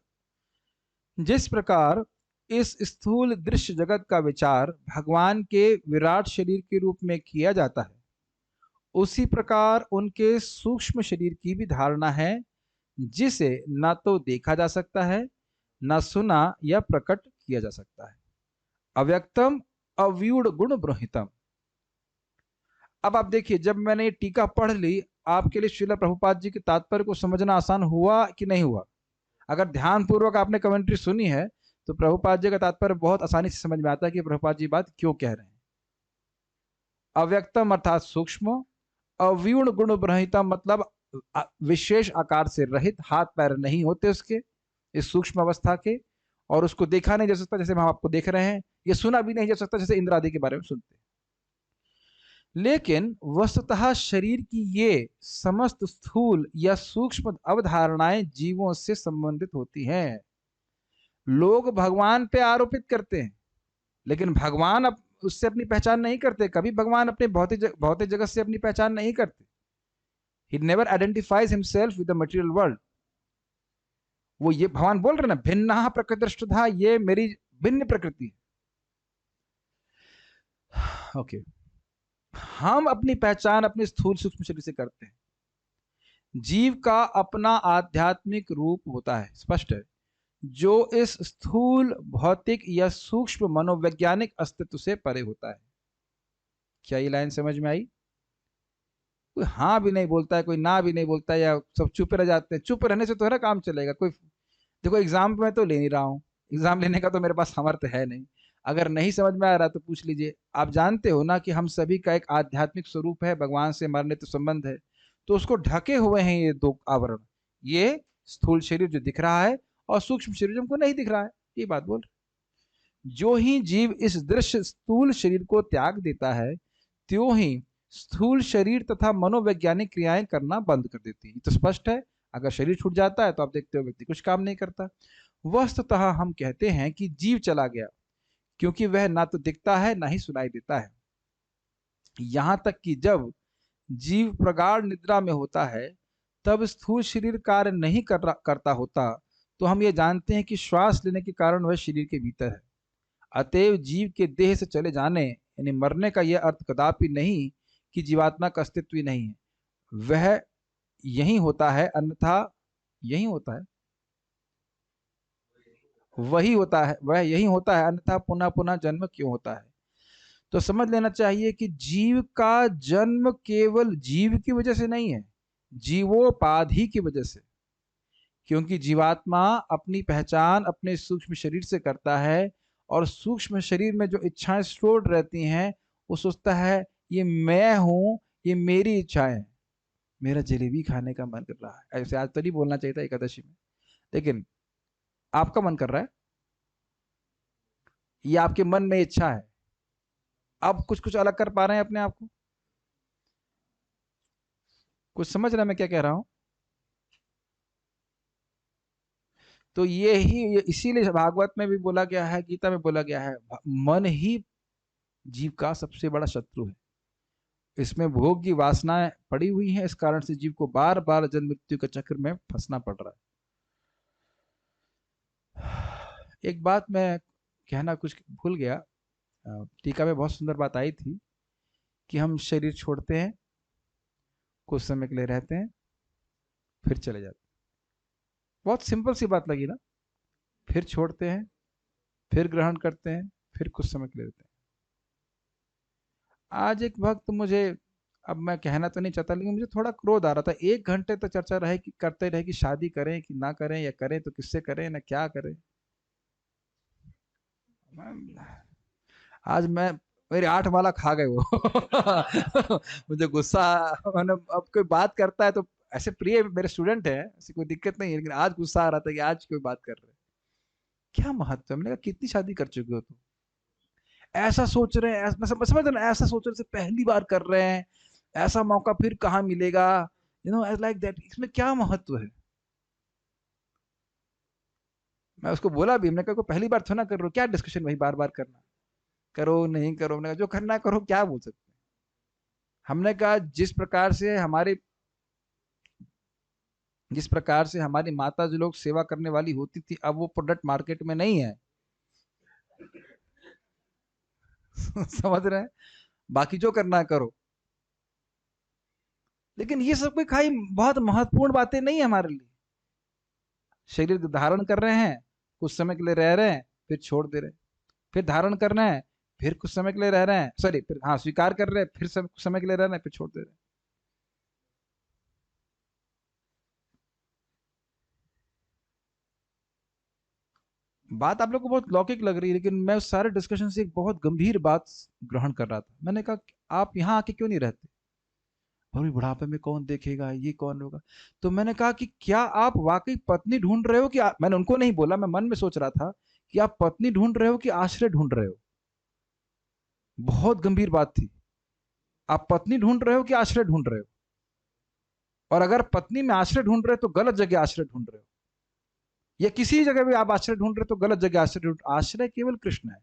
जिस प्रकार इस स्थूल दृश्य जगत का विचार भगवान के विराट शरीर के रूप में किया जाता है, उसी प्रकार उनके सूक्ष्म शरीर की भी धारणा है, जिसे न तो देखा जा सकता है, न सुना या प्रकट किया जा सकता है। अव्यक्तम अव्यूढ़ गुण ब्रहितम। अब आप देखिए, जब मैंने ये टीका पढ़ ली, आपके लिए श्रील प्रभुपाद जी के तात्पर्य को समझना आसान हुआ कि नहीं हुआ? अगर ध्यान पूर्वक आपने कमेंट्री सुनी है तो प्रभुपाद जी का तात्पर्य बहुत आसानी से समझ में आता है कि प्रभुपाद जी बात क्यों कह रहे हैं। अव्यक्तम अर्थात सूक्ष्म, अव्यूण गुण ब्रहितम मतलब विशेष आकार से रहित, हाथ पैर नहीं होते उसके, इस सूक्ष्म अवस्था के, और उसको देखा नहीं जा सकता जैसे हम आपको देख रहे हैं, ये सुना भी नहीं जा सकता जैसे इंद्र आदि के बारे में सुनते हैं। लेकिन वस्तुतः शरीर की ये समस्त स्थूल या सूक्ष्म अवधारणाएं जीवों से संबंधित होती हैं। लोग भगवान पे आरोपित करते हैं, लेकिन भगवान उससे अपनी पहचान नहीं करते। कभी भगवान अपने भौतिक जगत से अपनी पहचान नहीं करते। He never identifies himself with the material world. वो ये भगवान बोल रहे ना, भिन्ना प्रकृतिष्ठा, ये मेरी भिन्न प्रकृति है। ओके, हम अपनी पहचान अपने स्थूल सूक्ष्म शरीर से करते हैं। जीव का अपना आध्यात्मिक रूप होता है, स्पष्ट है, जो इस स्थूल भौतिक या सूक्ष्म मनोवैज्ञानिक अस्तित्व से परे होता है। क्या ये लाइन समझ में आई? कोई हाँ भी नहीं बोलता है, कोई ना भी नहीं बोलता है, या सब चुप रह जाते हैं। चुप रहने से तो है ना काम चलेगा? कोई देखो, एग्जाम में तो ले नहीं रहा हूँ, एग्जाम लेने का तो मेरे पास सामर्थ्य है नहीं। अगर नहीं समझ में आ रहा तो पूछ लीजिए। आप जानते हो ना कि हम सभी का एक आध्यात्मिक स्वरूप है, भगवान से हमारा तो संबंध है, तो उसको ढके हुए हैं ये दो आवरण, ये स्थूल शरीर जो दिख रहा है और सूक्ष्म शरीर जो हमको नहीं दिख रहा है। ये बात बोल रहे। जो ही जीव इस दृश्य स्थूल शरीर को त्याग देता है, त्यों ही स्थूल शरीर तथा मनोवैज्ञानिक क्रियाएं करना बंद कर देती है। तो स्पष्ट है, अगर शरीर छूट जाता है तो आप देखते हो व्यक्ति कुछ काम नहीं करता। वस्तुतः हम कहते हैं कि जीव चला गया, क्योंकि वह ना तो दिखता है ना ही सुनाई देता है। यहां तक कि जब जीव प्रगाढ़ निद्रा में होता है, तब स्थूल शरीर कार्य नहीं करता होता, तो हम ये जानते हैं कि श्वास लेने के कारण वह शरीर के भीतर है। अतएव जीव के देह से चले जाने यानी मरने का यह अर्थ कदापि नहीं कि जीवात्मा का अस्तित्व ही नहीं है। वह यही होता है, अन्यथा यही होता है, वही होता है, वह यही होता है, अन्यथा पुनः पुनः जन्म क्यों होता है? तो समझ लेना चाहिए कि जीव का जन्म केवल जीव की वजह से नहीं है, जीवोपाधि की वजह से। क्योंकि जीवात्मा अपनी पहचान अपने सूक्ष्म शरीर से करता है, और सूक्ष्म शरीर में जो इच्छाएं स्टोर्ड रहती हैं, वो सोचता है ये मैं हूं, ये मेरी इच्छाएं हैं, मेरा जलेबी खाने का मन कर रहा है। ऐसे आज तो नहीं बोलना चाहिए था एकादशी में, लेकिन आपका मन कर रहा है, ये आपके मन में इच्छा है। अब कुछ कुछ अलग कर पा रहे हैं अपने आप को? कुछ समझ रहे हैं मैं क्या कह रहा हूं? तो ये इसीलिए भागवत में भी बोला गया है, गीता में बोला गया है, मन ही जीव का सबसे बड़ा शत्रु है। इसमें भोग की वासनाएं पड़ी हुई हैं, इस कारण से जीव को बार बार जन्म मृत्यु के चक्र में फंसना पड़ रहा है। एक बात मैं कहना कुछ भूल गया, टीका में बहुत सुंदर बात आई थी कि हम शरीर छोड़ते हैं, कुछ समय के लिए रहते हैं, फिर चले जाते हैं। बहुत सिंपल सी बात लगी ना? फिर छोड़ते हैं, फिर ग्रहण करते हैं, फिर कुछ समय के लिए रहते हैं। आज एक वक्त मुझे, अब मैं कहना तो नहीं चाहता, लेकिन मुझे थोड़ा क्रोध आ रहा था। 1 घंटे तक चर्चा रहे कि करते रहे कि शादी करें कि ना करें, या करें तो किससे करें, ना क्या करें। आज मैं, मेरे 8 माला खा गए वो। मुझे गुस्सा, मैंने, अब कोई बात करता है तो ऐसे प्रिय मेरे स्टूडेंट है, ऐसी कोई दिक्कत नहीं है, लेकिन आज गुस्सा आ रहा था कि आज कोई बात कर रहे हैं, क्या महत्व है? मैंने कहा कितनी शादी कर चुके हो तुम, ऐसा सोच रहे हैं, मैं समझ रहा, ऐसा सोच रहे से पहली बार कर रहे हैं, ऐसा मौका फिर कहाँ मिलेगा, लाइक दैट, इसमें क्या महत्व है? मैं उसको बोला भी, हमने कहा पहली बार थोड़ा ना कर रहे हो, क्या डिस्कशन वही बार बार करना, करो नहीं करो, हमने कहा जो करना करो, क्या बोल सकते हैं। हमने कहा जिस प्रकार से हमारी माता जो लोग सेवा करने वाली होती थी, अब वो प्रोडक्ट मार्केट में नहीं है। समझ रहे हैं? बाकी जो करना है करो, लेकिन ये सब कोई खाई बहुत महत्वपूर्ण बातें नहीं है हमारे लिए। शरीर धारण कर रहे हैं, कुछ समय के लिए रह रहे हैं, फिर छोड़ दे रहे हैं, फिर धारण कर रहे हैं, फिर कुछ समय के लिए रह रहे हैं, सॉरी, फिर हाँ स्वीकार कर रहे हैं, फिर कुछ समय के लिए रह रहे हैं, फिर छोड़ दे रहे हैं। बात आप लोग को बहुत लौकिक लग रही है, लेकिन मैं उस सारे डिस्कशन से एक बहुत गंभीर बात ग्रहण कर रहा था। मैंने कहा कि आप यहाँ आके क्यों नहीं रहते? और बुढ़ापे में कौन देखेगा, ये कौन होगा? तो मैंने कहा कि क्या आप वाकई पत्नी ढूंढ रहे हो कि मैंने उनको नहीं बोला, मैं मन में सोच रहा था कि आप पत्नी ढूंढ रहे हो कि आश्रय ढूंढ रहे हो। बहुत गंभीर बात थी। आप पत्नी ढूंढ रहे हो कि आश्रय ढूंढ रहे हो? और अगर पत्नी में आश्रय ढूंढ रहे हो तो गलत जगह आश्रय ढूंढ रहे हो, या किसी जगह भी आप आश्रय ढूंढ रहे हो तो गलत जगह आश्रय ढूंढ। आश्रय केवल कृष्ण है।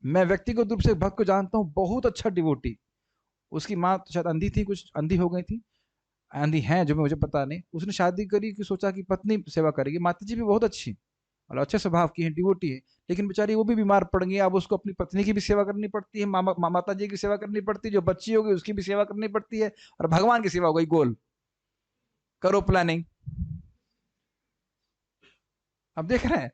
मैं व्यक्तिगत रूप से एक भक्त को जानता हूँ, बहुत अच्छा डिवोटी। उसकी माँ तो शायद अंधी थी, कुछ अंधी हो गई थी, अंधी हैं जो मुझे पता नहीं। उसने शादी करी कि सोचा कि पत्नी सेवा करेगी। माता जी भी बहुत अच्छी और अच्छे स्वभाव की है, डिवोटी है, लेकिन बेचारी वो भी बीमार पड़ गई। अब उसको अपनी पत्नी की भी सेवा करनी पड़ती है, माता जी की सेवा करनी पड़ती है, जो बच्ची होगी उसकी भी सेवा करनी पड़ती है, और भगवान की सेवा हो गई गोल। करो प्लानिंग। अब देख रहे हैं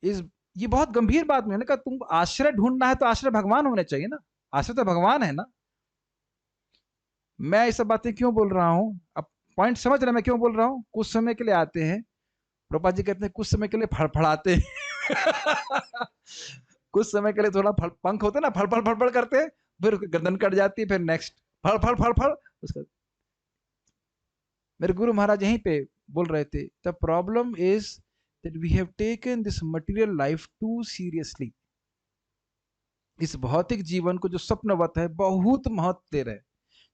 इस ये बहुत गंभीर बात। मैंने कहा तुम आश्रय ढूंढना है तो आश्रय भगवान होने चाहिए ना, आश्रय तो भगवान है ना। मैं ये सब बातें क्यों बोल रहा हूं? अब पॉइंट समझ रहे हैं मैं क्यों बोल रहा हूं? कुछ समय के लिए आते हैं, प्रभुपाद जी कहते हैं कुछ समय के लिए फड़फड़ाते हैं कुछ समय के लिए थोड़ा पंख होते ना, फड़ फड़ फड़ फड़ करते हैं, फिर गर्दन कट जाती है, फिर नेक्स्ट फड़ फड़ फड़ फड़। उसका मेरे गुरु महाराज यहीं पे बोल रहे थे, the problem is that we have taken this material life too seriously. इस भौतिक जीवन को जो स्वप्नवत है बहुत महत्व दे रहे हैं,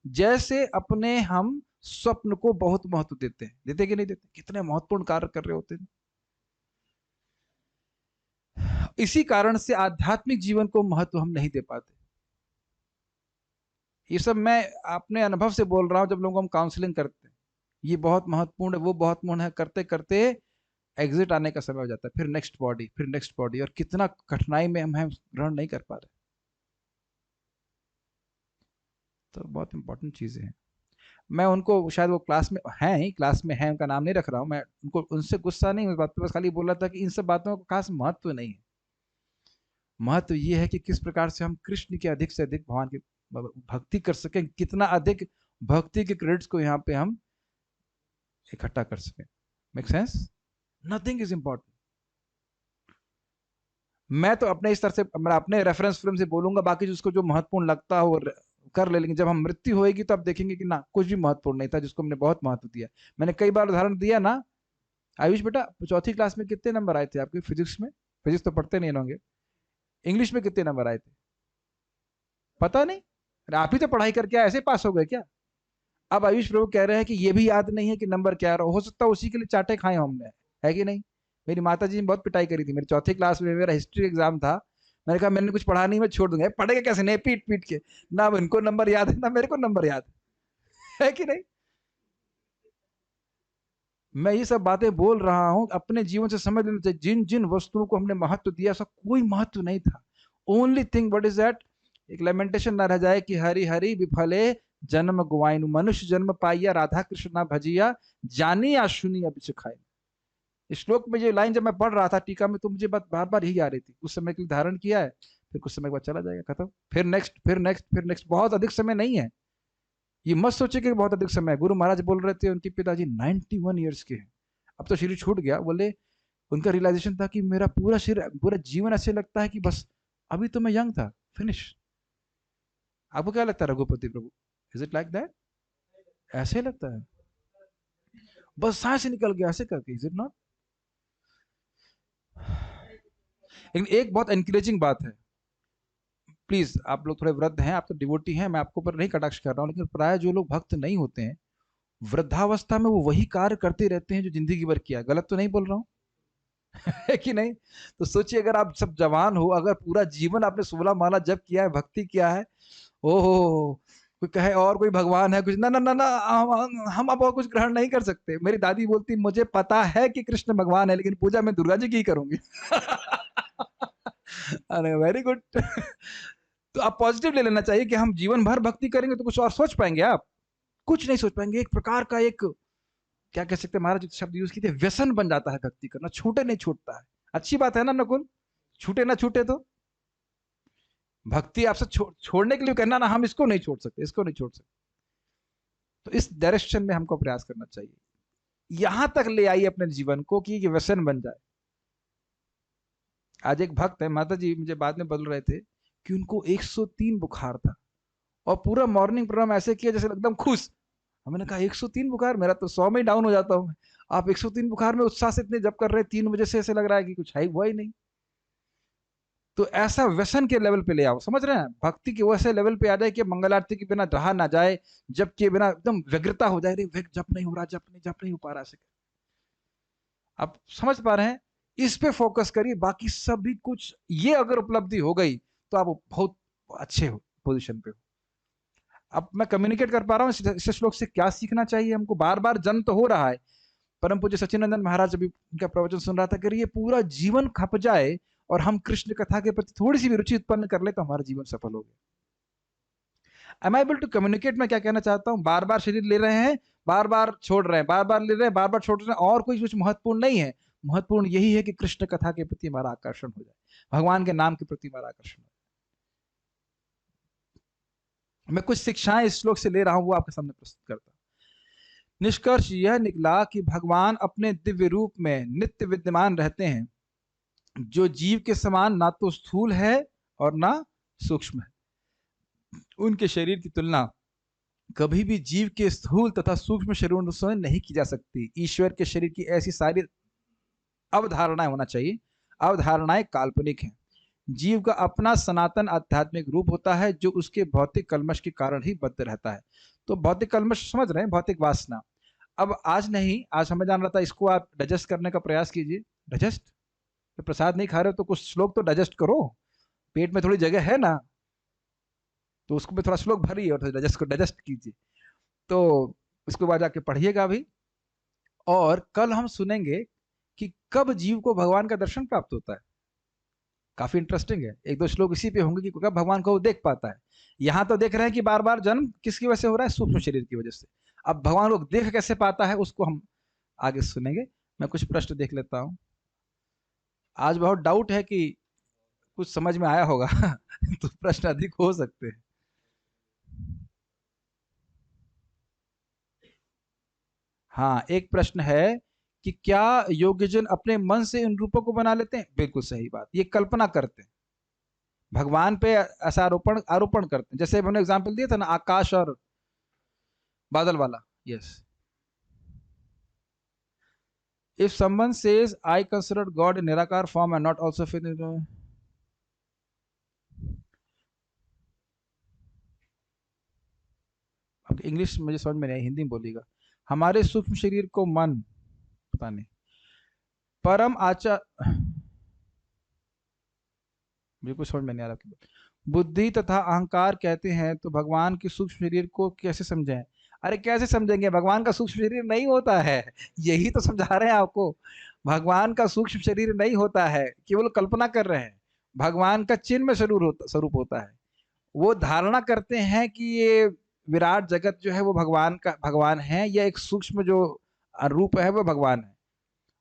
जैसे अपने हम स्वप्न को बहुत महत्व देते हैं। देते कि नहीं देते? कितने महत्वपूर्ण कार्य कर रहे होते हैं। इसी कारण से आध्यात्मिक जीवन को महत्व हम नहीं दे पाते। ये सब मैं अपने अनुभव से बोल रहा हूं। जब लोगों को हम काउंसलिंग करते हैं, ये बहुत महत्वपूर्ण है, वो बहुत महत्वपूर्ण है, करते करते एग्जिट आने का समय हो जाता है, फिर नेक्स्ट बॉडी, फिर नेक्स्ट बॉडी, और कितना कठिनाई में हम ग्रहण नहीं कर पा रहे। तो बहुत इंपॉर्टेंट चीजें हैं। मैं उनको शायद वो क्लास में हैं ही, क्लास में हैं, उनका नाम नहीं रख रहा हूँ मैं, उनको उनसे गुस्सा नहीं उस बात पे, बस खाली बोला था कि इन सब बातों का खास महत्व नहीं है। महत्व ये है कि किस प्रकार से हम कृष्ण के अधिक से अधिक भगवान की भक्ति कर सकें, कितना अधिक भक्ति के क्रेडिट्स को यहाँ पे हम इकट्ठा कर सकें। Make sense? Nothing is important. मैं तो अपने इस तरह से, मैं अपने रेफरेंस फ्रेम से बोलूंगा, बाकी जिसको जो महत्वपूर्ण लगता हो कर ले, लेकिन जब हम मृत्यु होएगी तो आप देखेंगे कि ना कुछ भी महत्वपूर्ण नहीं था जिसको हमने बहुत महत्व दिया। मैंने कई बार उदाहरण दिया ना। आयुष बेटा, चौथी क्लास में कितने नंबर आए थे आपके फिजिक्स में? फिजिक्स तो पढ़ते नहीं होंगे। इंग्लिश में कितने नंबर आए थे? पता नहीं? अरे आप ही तो पढ़ाई करके ऐसे पास हो गए क्या? अब आयुष प्रभु कह रहे हैं कि ये भी याद नहीं है कि नंबर क्या रहा, हो सकता है उसी के लिए चाटे खाए हमने, है कि नहीं? मेरी माता जी ने बहुत पिटाई करी थी। मेरी चौथी क्लास में मेरा हिस्ट्री एग्जाम था, मैंने कहा मैंने कुछ पढ़ा नहीं, मैं छोड़ दूंगा। पढ़ेगा कैसे? नहीं, पीट पीट के। ना इनको नंबर याद है ना मेरे को नंबर याद है कि नहीं? मैं ये सब बातें बोल रहा हूं, अपने जीवन से समझ लेना चाहिए। जिन जिन वस्तुओं को हमने महत्व दिया, ऐसा कोई महत्व नहीं था। Only thing what is that, एक लेमेंटेशन ना रह जाए कि हरि हरि विफले जन्म गुआइनु, मनुष्य जन्म पाइया राधा कृष्ण ना भजिया, जानी या सुनी अब खाए। इस श्लोक में ये लाइन जब मैं पढ़ रहा था टीका में, तो मुझे बात बार बार यही आ रही थी। कुछ समय के लिए धारण किया है, फिर कुछ समय के बाद चला जाएगा, खत्म, फिर नेक्स्ट, फिर नेक्स्ट, फिर नेक्स्ट। बहुत अधिक समय नहीं है, ये मत सोचे कि बहुत अधिक समय है। गुरु महाराज बोल रहे थे, उनके पिताजी 91 ईयर्स के हैं। अब तो शरीर छूट गया, बोले उनका रियलाइजेशन था कि मेरा पूरा शरीर, पूरा जीवन ऐसे लगता है कि बस अभी तो मैं यंग था, फिनिश। आपको क्या लगता है Raghupati Prabhu? Is it like that? ऐसे लगता है बस सांस निकल गया ऐसे करके? Is it not? लेकिन एक बहुत एनकरेजिंग बात है, प्लीज आप लोग थोड़े वृद्ध हैं, आप तो डिवोटी हैं, मैं आपको पर नहीं कटाक्ष कर रहा हूं, लेकिन प्राय जो लोग भक्त नहीं होते हैं, वृद्धावस्था में वो वही कार्य करते रहते हैं जो जिंदगी भर किया। गलत तो नहीं बोल रहा हूँ है कि नहीं? तो सोचिए, अगर आप सब जवान हो, अगर पूरा जीवन आपने 16 माला जप किया है, भक्ति किया है, ओहो, कोई कहे और कोई भगवान है कुछ, ना ना ना ना, हम अब और कुछ ग्रहण नहीं कर सकते। मेरी दादी बोलती, मुझे पता है कि कृष्ण भगवान है, लेकिन पूजा मैं दुर्गा जी की करूंगी अरे वेरी गुड तो आप पॉजिटिव ले लेना चाहिए कि हम जीवन भर भक्ति करेंगे तो कुछ और सोच पाएंगे? आप कुछ नहीं सोच पाएंगे। एक प्रकार का एक, क्या कह सकते हैं, महाराज शब्द यूज किए थे, व्यसन बन जाता है भक्ति करना, छूटे नहीं छूटता है। अच्छी बात है ना नकुल? छूटे ना छूटे तो भक्ति आपसे छोड़ने के लिए कहना ना, हम इसको नहीं छोड़ सकते, इसको नहीं छोड़ सकते। तो इस डायरेक्शन में हमको प्रयास करना चाहिए। यहां तक ले आई अपने जीवन को कि ये व्यसन बन जाए। आज एक भक्त है, माता जी मुझे बाद में बोल रहे थे कि उनको 103 बुखार था और पूरा मॉर्निंग प्रोग्राम ऐसे किया जैसे एकदम खुश। हमने कहा 103 बुखार, मेरा तो 100 में ही डाउन हो जाता हूँ। आप 103 बुखार में उत्साह से इतने जप कर रहे हैं, 3 बजे से ऐसे लग रहा है कि कुछ है हुआ ही नहीं। तो ऐसा व्यसन के लेवल पे ले आओ, समझ रहे हैं, भक्ति के वैसे लेवल पे आ जाए कि मंगल आरती के बिना रहा ना जाए, जप के बिना एकदम व्यग्रता हो जाए, जप नहीं हो रहा, जप नहीं हो पा रहा से। आप समझ पा रहे हैं, इस पे फोकस करिए, बाकी सभी कुछ ये अगर उपलब्धि हो गई तो आप बहुत अच्छे हो पोजीशन पे हो। अब मैं कम्युनिकेट कर पा रहा हूँ इस श्लोक से क्या सीखना चाहिए हमको। बार बार जन्म तो हो रहा है, परम पूज्य सच्चिदानंद महाराज अभी उनका प्रवचन सुन रहा था कि ये पूरा जीवन खप जाए और हम कृष्ण कथा के प्रति थोड़ी सी भी रुचि उत्पन्न कर ले तो हमारा जीवन सफल हो गया। Am I able to communicate? मैं क्या कहना चाहता हूँ, बार बार शरीर ले रहे हैं, बार बार छोड़ रहे हैं, बार बार ले रहे हैं, बार बार छोड़ रहे हैं, और कोई कुछ महत्वपूर्ण नहीं है। महत्वपूर्ण यही है कि कृष्ण कथा के प्रति हमारा आकर्षण हो जाए, भगवान के नाम के प्रति हमारा आकर्षण हो जाए। मैं कुछ शिक्षाएं इस श्लोक से ले रहा हूं, वो आपके सामने प्रस्तुत करता हूं। निष्कर्ष यह निकला कि भगवान अपने दिव्य रूप में नित्य विद्यमान रहते हैं, जो जीव के समान ना तो स्थूल है और ना सूक्ष्म है। उनके शरीर की तुलना कभी भी जीव के स्थूल तथा सूक्ष्म शरीरों से नहीं की जा सकती। ईश्वर के शरीर की ऐसी सारी अवधारणाएं होना चाहिए, अवधारणाएं काल्पनिक हैं। जीव का अपना सनातन आध्यात्मिक रूप होता है, जो उसके भौतिक कल्मश के कारण ही बद्ध रहता है। तो भौतिक कल्मश समझ रहे हैं, भौतिक वासना। अब आज नहीं, आज हमें जान रहा था, इसको आप डाइजेस्ट करने का प्रयास कीजिए। डाइजेस्ट तो प्रसाद नहीं खा रहे हो तो कुछ श्लोक तो डाइजेस्ट करो, पेट में थोड़ी जगह है ना, तो उसको भी थोड़ा श्लोक भरिए और डाइजेस्ट कीजिए। तो उसके बाद जाके पढ़िएगा भी। और कल हम सुनेंगे कि कब जीव को भगवान का दर्शन प्राप्त होता है। काफी इंटरेस्टिंग है, एक दो श्लोक इसी पे होंगे कि कब भगवान को वो देख पाता है। यहाँ तो देख रहे हैं कि बार बार जन्म किसकी वजह से हो रहा है, सूक्ष्म शरीर की वजह से। अब भगवान को देख कैसे पाता है उसको हम आगे सुनेंगे। मैं कुछ प्रश्न देख लेता हूँ। आज बहुत डाउट है कि कुछ समझ में आया होगा तो प्रश्न अधिक हो सकते हैं। हाँ, एक प्रश्न है कि क्या योग्यजन अपने मन से इन रूपों को बना लेते हैं? बिल्कुल सही बात, ये कल्पना करते हैं, भगवान पे ऐसा आरोपण आरोपण करते हैं। जैसे हमने एग्जाम्पल दिया था ना, आकाश और बादल वाला। Yes, if someone says I consider God in nirakar form and not also fit, English मुझे समझ में नहीं, हिंदी में बोलिएगा। हमारे सूक्ष्म शरीर को मन, पता नहीं, परम आचार, बिल्कुल समझ में नहीं आ रहा। बुद्धि तथा अहंकार कहते हैं, तो भगवान के सूक्ष्म शरीर को कैसे समझें? अरे कैसे समझेंगे, भगवान का सूक्ष्म शरीर नहीं होता है, यही तो समझा रहे हैं आपको। भगवान का सूक्ष्म शरीर नहीं होता है, केवल कल्पना कर रहे हैं। भगवान का चिन्ह स्वरूप होता है। वो धारणा करते हैं कि ये विराट जगत जो है वो भगवान है, या एक सूक्ष्म जो रूप है वो भगवान है।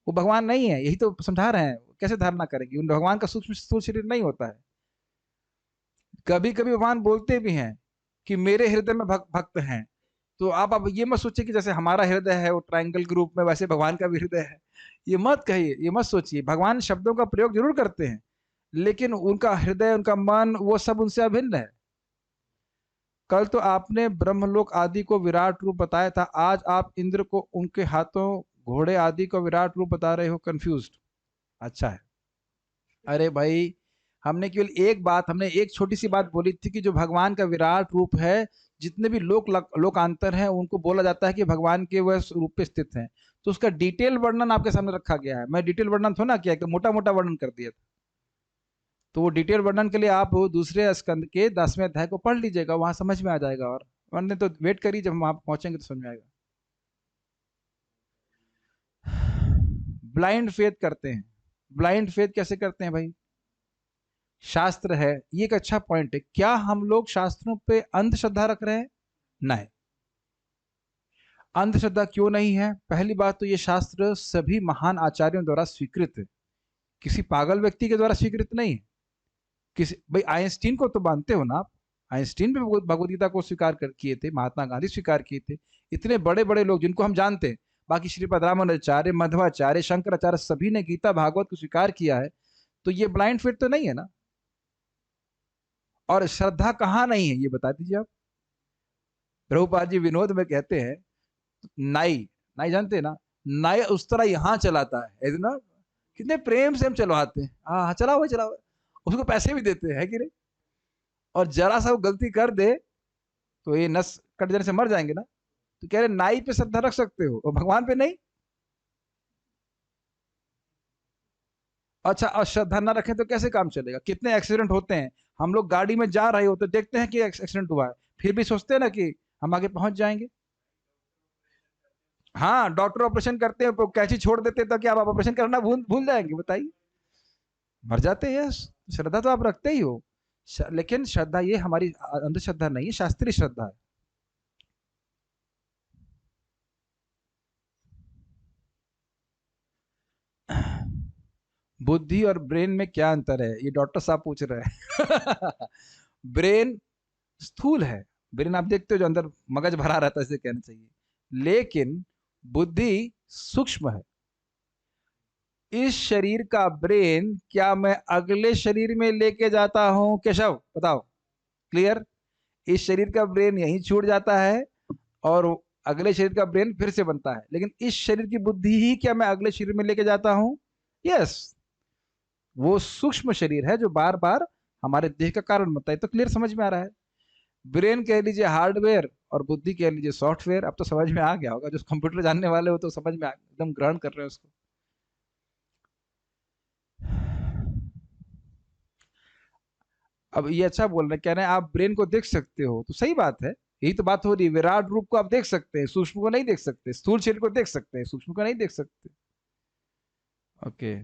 वो भगवान नहीं है, यही तो समझा रहे हैं। कैसे धारणा करेंगे, उन भगवान का सूक्ष्म स्थूल शरीर नहीं होता है। कभी कभी भगवान बोलते भी हैं कि मेरे हृदय में भक्त हैं। तो आप अब ये मत सोचिए कि जैसे हमारा हृदय है वो ट्रायंगल के रूप में, वैसे भगवान का भी हृदय है। ये मत कहिए, ये मत सोचिए। भगवान शब्दों का प्रयोग जरूर करते हैं, लेकिन उनका हृदय, उनका मन, वो सब उनसे अभिन्न है। कल तो आपने ब्रह्मलोक आदि को विराट रूप बताया था, आज आप इंद्र को, उनके हाथों, घोड़े आदि को विराट रूप बता रहे हो। कंफ्यूज्ड? अच्छा है। अरे भाई, हमने केवल हमने एक छोटी सी बात बोली थी कि जो भगवान का विराट रूप है, जितने भी लोकांतर हैं उनको बोला जाता है कि भगवान के वह रूप पे स्थित हैं। तो उसका डिटेल वर्णन आपके सामने रखा गया है। मैं डिटेल वर्णन थोड़ा ना किया, एकदम मोटा मोटा वर्णन कर दिया था। तो वो डिटेल वर्णन के लिए आप दूसरे स्कंद के 10वें अध्याय को पढ़ लीजिएगा, वहां समझ में आ जाएगा। और वरना तो वेट करिए, जब हम वहां पहुंचेंगे तो समझ में आएगा। ब्लाइंड फेथ करते हैं। ब्लाइंड फेथ कैसे करते हैं भाई? शास्त्र है, ये एक अच्छा पॉइंट है। क्या हम लोग शास्त्रों पे अंधश्रद्धा रख रहे हैं? नहीं। अंधश्रद्धा क्यों नहीं है? पहली बात तो ये शास्त्र सभी महान आचार्यों द्वारा स्वीकृत है, किसी पागल व्यक्ति के द्वारा स्वीकृत नहीं है। किसी भाई आइंस्टीन को तो मानते हो ना आप? आइंस्टीन भी भगवद गीता को स्वीकार किए थे, महात्मा गांधी स्वीकार किए थे, इतने बड़े बड़े लोग जिनको हम जानते हैं। बाकी श्रीपद रामानुजाचार्य, मध्वाचार्य, शंकराचार्य सभी ने गीता भागवत को स्वीकार किया है, तो ये ब्लाइंड फेथ तो नहीं है ना। और श्रद्धा कहाँ नहीं है ये बता दीजिए आप। प्रभुपाद जी विनोद में कहते हैं, नाई, नाई जानते हैं ना, नाई उस तरह यहाँ चलाता है ना, कितने प्रेम से हम चलवाते हैं, हाँ हाँ चलाओ चलाओ, उसको पैसे भी देते हैं कि नहीं। और जरा सा वो गलती कर दे तो ये नस कट जाने से मर जाएंगे ना। तो कह रहे नाई पे श्रद्धा रख सकते हो और भगवान पे नहीं। अच्छा, और श्रद्धा ना रखें तो कैसे काम चलेगा। कितने एक्सीडेंट होते हैं, हम लोग गाड़ी में जा रहे होते देखते हैं कि एक्सीडेंट हुआ है, फिर भी सोचते हैं ना कि हम आगे पहुंच जाएंगे। हाँ, डॉक्टर ऑपरेशन करते हैं, कैंची छोड़ देते हैं, तो क्या आप ऑपरेशन करना भूल भूल जाएंगे बताइए, मर जाते हैं। श्रद्धा तो आप रखते ही हो, लेकिन श्रद्धा ये हमारी अंधश्रद्धा नहीं है, शास्त्रीय श्रद्धा है। बुद्धि और ब्रेन में क्या अंतर है, ये डॉक्टर साहब पूछ रहे हैं। ब्रेन स्थूल है, ब्रेन आप देखते हो जो अंदर मगज भरा रहता है, इसे कहना चाहिए, लेकिन बुद्धि सूक्ष्म है। इस शरीर का ब्रेन क्या मैं अगले शरीर में लेके जाता हूं केशव, बताओ, क्लियर। इस शरीर का ब्रेन यहीं छूट जाता है और अगले शरीर का ब्रेन फिर से बनता है, लेकिन इस शरीर की बुद्धि ही क्या मैं अगले शरीर में लेके जाता हूं। यस, वो सूक्ष्म शरीर है जो बार बार हमारे देह का कारण बनता है। तो क्लियर समझ में आ रहा है। ब्रेन कह लीजिए हार्डवेयर और बुद्धि कह लीजिए सॉफ्टवेयर। अब तो समझ में आ गया होगा, जो कंप्यूटर जानने वाले हो तो समझ में एकदम ग्रहण कर रहे हैं उसको। अब ये अच्छा बोल रहे, कह रहे हैं आप ब्रेन को देख सकते हो, तो सही बात है, यही तो बात हो रही है। विराट रूप को आप देख सकते हैं, सूक्ष्म को नहीं देख सकते। स्थूल शरीर को देख सकते हैं, सूक्ष्म को नहीं देख सकते। ओके,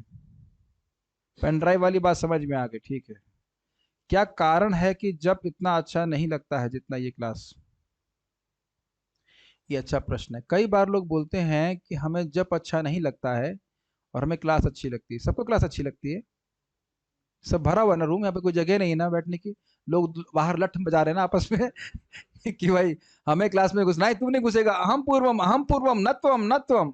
पेन ड्राइव वाली बात समझ में आ गई, ठीक है। क्या कारण है कि जब इतना अच्छा नहीं लगता है जितना ये क्लास। ये अच्छा प्रश्न है। कई बार लोग बोलते हैं कि हमें जब अच्छा नहीं लगता है और हमें क्लास अच्छी लगती है। सबको क्लास अच्छी लगती है, सब भरा हुआ ना रूम, यहाँ पे कोई जगह नहीं है ना बैठने की। लोग बाहर लठ बजा रहे हैं ना आपस में कि भाई हमें क्लास में घुसना है, तू नहीं घुसेगा, हम पूर्वम नत्वम नत्वम।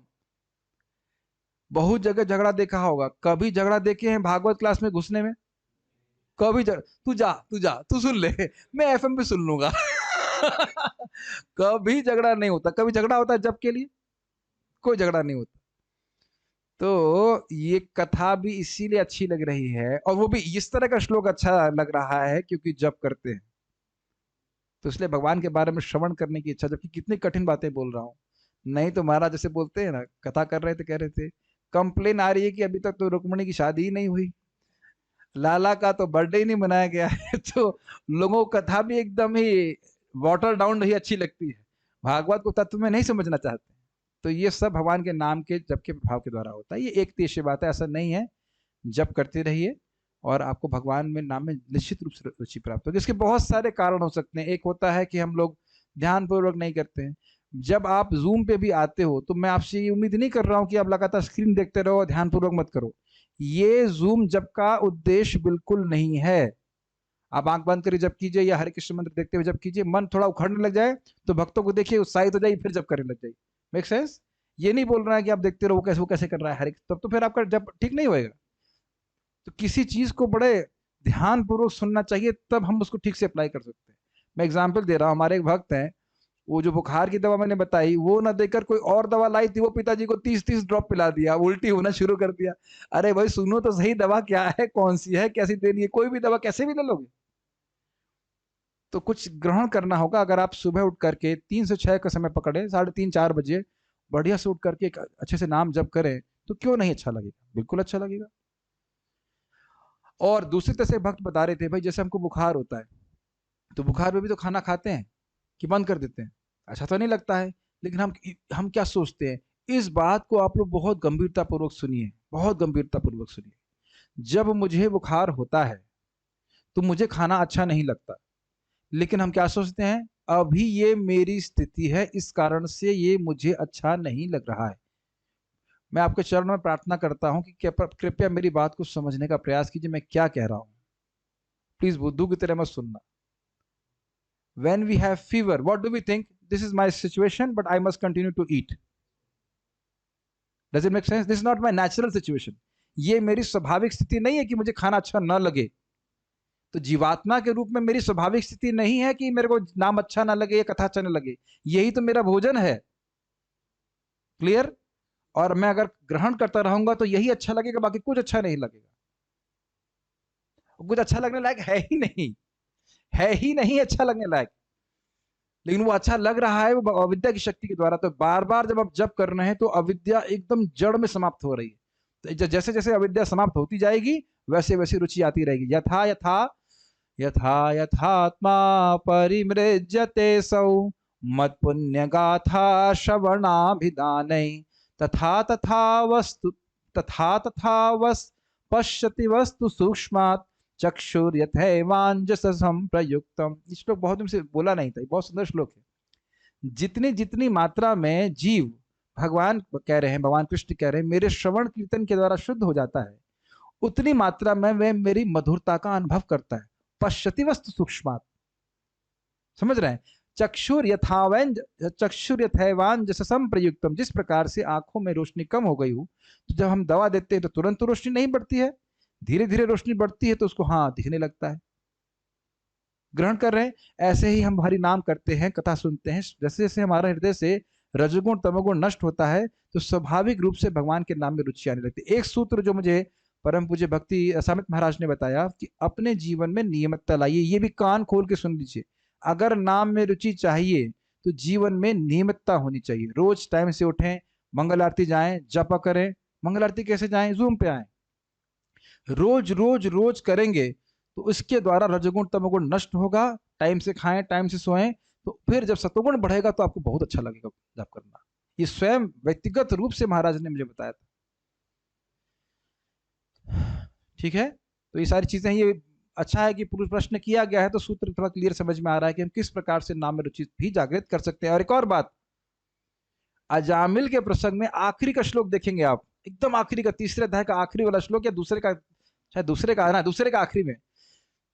बहुत जगह झगड़ा देखा होगा, कभी झगड़ा देखे हैं भागवत क्लास में घुसने में? कभी तू जा तू सुन ले, मैं एफएम पे सुन लूंगा। कभी झगड़ा नहीं होता। कभी झगड़ा होता है जब के लिए? कोई झगड़ा नहीं होता। तो ये कथा भी इसीलिए अच्छी लग रही है, और वो भी इस तरह का श्लोक अच्छा लग रहा है क्योंकि जब करते हैं तो इसलिए भगवान के बारे में श्रवण करने की इच्छा, जबकि कितनी कठिन बातें बोल रहा हूं। नहीं तो महाराज जैसे बोलते हैं ना, कथा कर रहे थे, कह रहे थे कंप्लेन आ रही है कि अभी तक तो रुक्मणी की शादी ही नहीं हुई, लाला का तो बर्थडे ही नहीं मनाया गया है। तो लोगों को कथा भी एकदम ही वाटर डाउन ही अच्छी लगती है, भागवत को तत्व में नहीं समझना चाहते। तो ये सब भगवान के नाम के जप के प्रभाव के द्वारा होता है। ये एक देशीय बात है, ऐसा नहीं है। जप करते रहिए और आपको भगवान में नाम में निश्चित रूप से रुचि प्राप्त होगी। इसके बहुत सारे कारण हो सकते हैं। एक होता है कि हम लोग ध्यान पूर्वक नहीं करते हैं। जब आप जूम पे भी आते हो तो मैं आपसे ये उम्मीद नहीं कर रहा हूं कि आप लगातार स्क्रीन देखते रहो और ध्यान पूर्वक मत करो। ये जूम जप का उद्देश्य बिल्कुल नहीं है। आप आंख बंद करके जप कीजिए या हरे कृष्ण मंत्र देखते हुए जप कीजिए। मन थोड़ा उखड़ने लग जाए तो भक्तों को देखिए, उत्साहित हो जाइए, फिर जप करने लग जाइए। Make sense? ये नहीं बोल रहा है कि आप देखते रहो वो कैसे कर रहा है हरे, तब तो फिर आपका जप ठीक नहीं होएगा। तो किसी चीज को बड़े ध्यान पूर्वक सुनना चाहिए, तब हम उसको ठीक से अप्लाई कर सकते हैं। मैं एग्जाम्पल दे रहा हूँ, हमारे एक भक्त हैं, वो जो बुखार की दवा मैंने बताई वो ना देकर कोई और दवा लाई थी, वो पिताजी को 30-30 ड्रॉप पिला दिया, उल्टी होना शुरू कर दिया। अरे भाई सुनो तो सही, दवा क्या है, कौन सी है, कैसी देनी है। कोई भी दवा कैसे भी ले लोगे, तो कुछ ग्रहण करना होगा। अगर आप सुबह उठ करके 3 से 6 का समय पकड़े, 3:30-4 बजे बढ़िया से उठ करके अच्छे से नाम जप करें, तो क्यों नहीं अच्छा लगेगा, बिल्कुल अच्छा लगेगा। और दूसरी तरह से भक्त बता रहे थे, भाई जैसे हमको बुखार होता है तो बुखार में भी तो खाना खाते हैं कि बंद कर देते हैं, अच्छा तो नहीं लगता है। लेकिन हम क्या सोचते हैं, इस बात को आप लोग बहुत गंभीरता पूर्वक सुनिए, बहुत गंभीरता पूर्वक सुनिए। जब मुझे बुखार होता है तो मुझे खाना अच्छा नहीं लगता, लेकिन हम क्या सोचते हैं, अभी ये मेरी स्थिति है, इस कारण से ये मुझे अच्छा नहीं लग रहा है। मैं आपके चरणों में प्रार्थना करता हूं कि कृपया मेरी बात को समझने का प्रयास कीजिए, मैं क्या कह रहा हूं। प्लीज बुद्धू की तरह मत सुनना। When we have fever, what do we think? This is my situation, but I must continue to eat. Does it make sense? This is not my natural situation, ये मेरी स्वाभाविक स्थिति नहीं है कि मुझे खाना अच्छा न लगे। तो जीवात्मा के रूप में मेरी स्वाभाविक स्थिति नहीं है कि मेरे को नाम अच्छा ना लगे या कथा अच्छा ना लगे, यही तो मेरा भोजन है। क्लियर? और मैं अगर ग्रहण करता रहूंगा तो यही अच्छा लगेगा, बाकी कुछ अच्छा नहीं लगेगा। कुछ अच्छा लगने लायक है ही नहीं, है ही नहीं अच्छा लगने लायक, लेकिन वो अच्छा लग रहा है वो अविद्या की शक्ति के द्वारा। तो बार बार जब आप जप कर रहे हैं तो अविद्या एकदम जड़ में समाप्त हो रही है। तो जैसे जैसे अविद्या समाप्त होती जाएगी वैसे वैसे रुचि आती रहेगी। यथा यथा यथा यथात्मा परिमृज्यते सौ मत पुण्य गाथा श्रवणाभिधानै तथा तथा वस्तु पश्यति वस्तु सूक्ष्मात् चक्षुर्यथैवांजसं प्रयुक्तम। इस श्लोक बहुत दिन से बोला नहीं था, बहुत सुंदर श्लोक है। जितनी जितनी मात्रा में जीव, भगवान कह रहे हैं, भगवान कृष्ण कह रहे हैं, मेरे श्रवण कीर्तन के द्वारा शुद्ध हो जाता है, उतनी मात्रा में वह मेरी मधुरता का अनुभव करता है। पश्यति वस्तु सूक्ष्मात्, समझ रहे हैं? चक्षुर्यथैवांजसं प्रयुक्तम, जिस प्रकार से आंखों में रोशनी कम हो गई हो, तो जब हम दवा देते हैं तो तुरंत तो रोशनी नहीं बढ़ती है, धीरे धीरे रोशनी बढ़ती है, तो उसको हाँ दिखने लगता है। ग्रहण कर रहे हैं? ऐसे ही हम हरि नाम करते हैं, कथा सुनते हैं, जैसे जैसे हमारा हृदय से रजगुण तमोगुण नष्ट होता है तो स्वाभाविक रूप से भगवान के नाम में रुचि आने लगती है। एक सूत्र जो मुझे परम पूज्य भक्ति असामित महाराज ने बताया कि अपने जीवन में नियमितता लाइए। ये भी कान खोल के सुन लीजिए, अगर नाम में रुचि चाहिए तो जीवन में नियमितता होनी चाहिए। रोज टाइम से उठें, मंगल आरती जाएं, जपा करें। मंगल आरती कैसे जाएं? जूम पे आए, रोज रोज रोज करेंगे तो इसके द्वारा रजगुण तमोगुण नष्ट होगा। टाइम से खाएं, टाइम से सोएं, तो फिर जब सतोगुण बढ़ेगा तो आपको बहुत अच्छा लगेगा जप करना। ये स्वयं व्यक्तिगत रूप से महाराज ने मुझे बताया था। ठीक है, तो ये सारी चीजें, ये अच्छा है कि पूर्व प्रश्न किया गया है तो सूत्र थोड़ा क्लियर समझ में आ रहा है कि हम किस प्रकार से नाम में रुचि भी जागृत कर सकते हैं। और एक और बात, अजामिल के प्रसंग में आखिरी का श्लोक देखेंगे आप, एकदम आखिरी का, तीसरे अध्याय का आखिरी वाला श्लोक, या दूसरे का, शायद दूसरे का है ना, दूसरे का आखिरी में,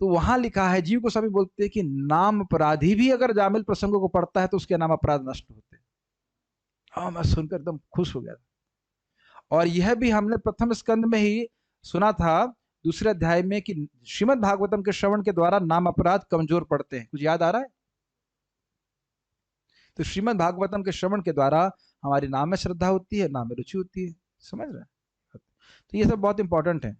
तो वहां लिखा है, जीव गोस्वामी बोलते हैं कि नाम अपराधी भी अगर जामिल प्रसंगों को पढ़ता है तो उसके नाम अपराध नष्ट होते हैं। हाँ, मैं सुनकर एकदम खुश हो गया। और यह भी हमने प्रथम स्कंद में ही सुना था, दूसरे अध्याय में, कि श्रीमद् भागवतम के श्रवण के द्वारा नाम अपराध कमजोर पड़ते हैं। कुछ याद आ रहा है? तो श्रीमद् भागवतम के श्रवण के द्वारा हमारी नाम में श्रद्धा होती है, नाम में रुचि होती है। समझ रहे हैं? तो ये सब बहुत इंपॉर्टेंट है।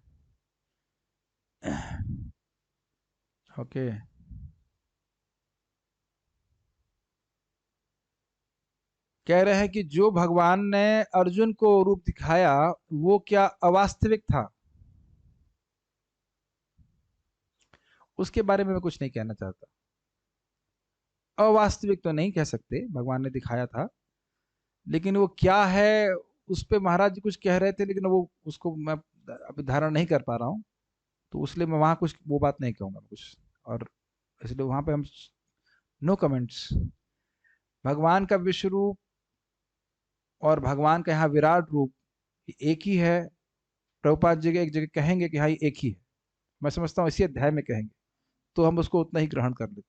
ओके, कह रहे हैं कि जो भगवान ने अर्जुन को रूप दिखाया वो क्या अवास्तविक था? उसके बारे में मैं कुछ नहीं कहना चाहता। अवास्तविक तो नहीं कह सकते, भगवान ने दिखाया था, लेकिन वो क्या है उस पे महाराज जी कुछ कह रहे थे, लेकिन वो उसको मैं अभी धारण नहीं कर पा रहा हूँ, तो इसलिए मैं वहां कुछ वो बात नहीं कहूंगा कुछ, और इसलिए वहां पे हम नो कमेंट्स। भगवान का विश्व रूप और भगवान का यहाँ विराट रूप एक ही है। प्रभुपाद जी एक जगह कहेंगे कि हाँ ये एक ही है, मैं समझता हूँ इसी अध्याय में कहेंगे, तो हम उसको उतना ही ग्रहण कर लेते हैं।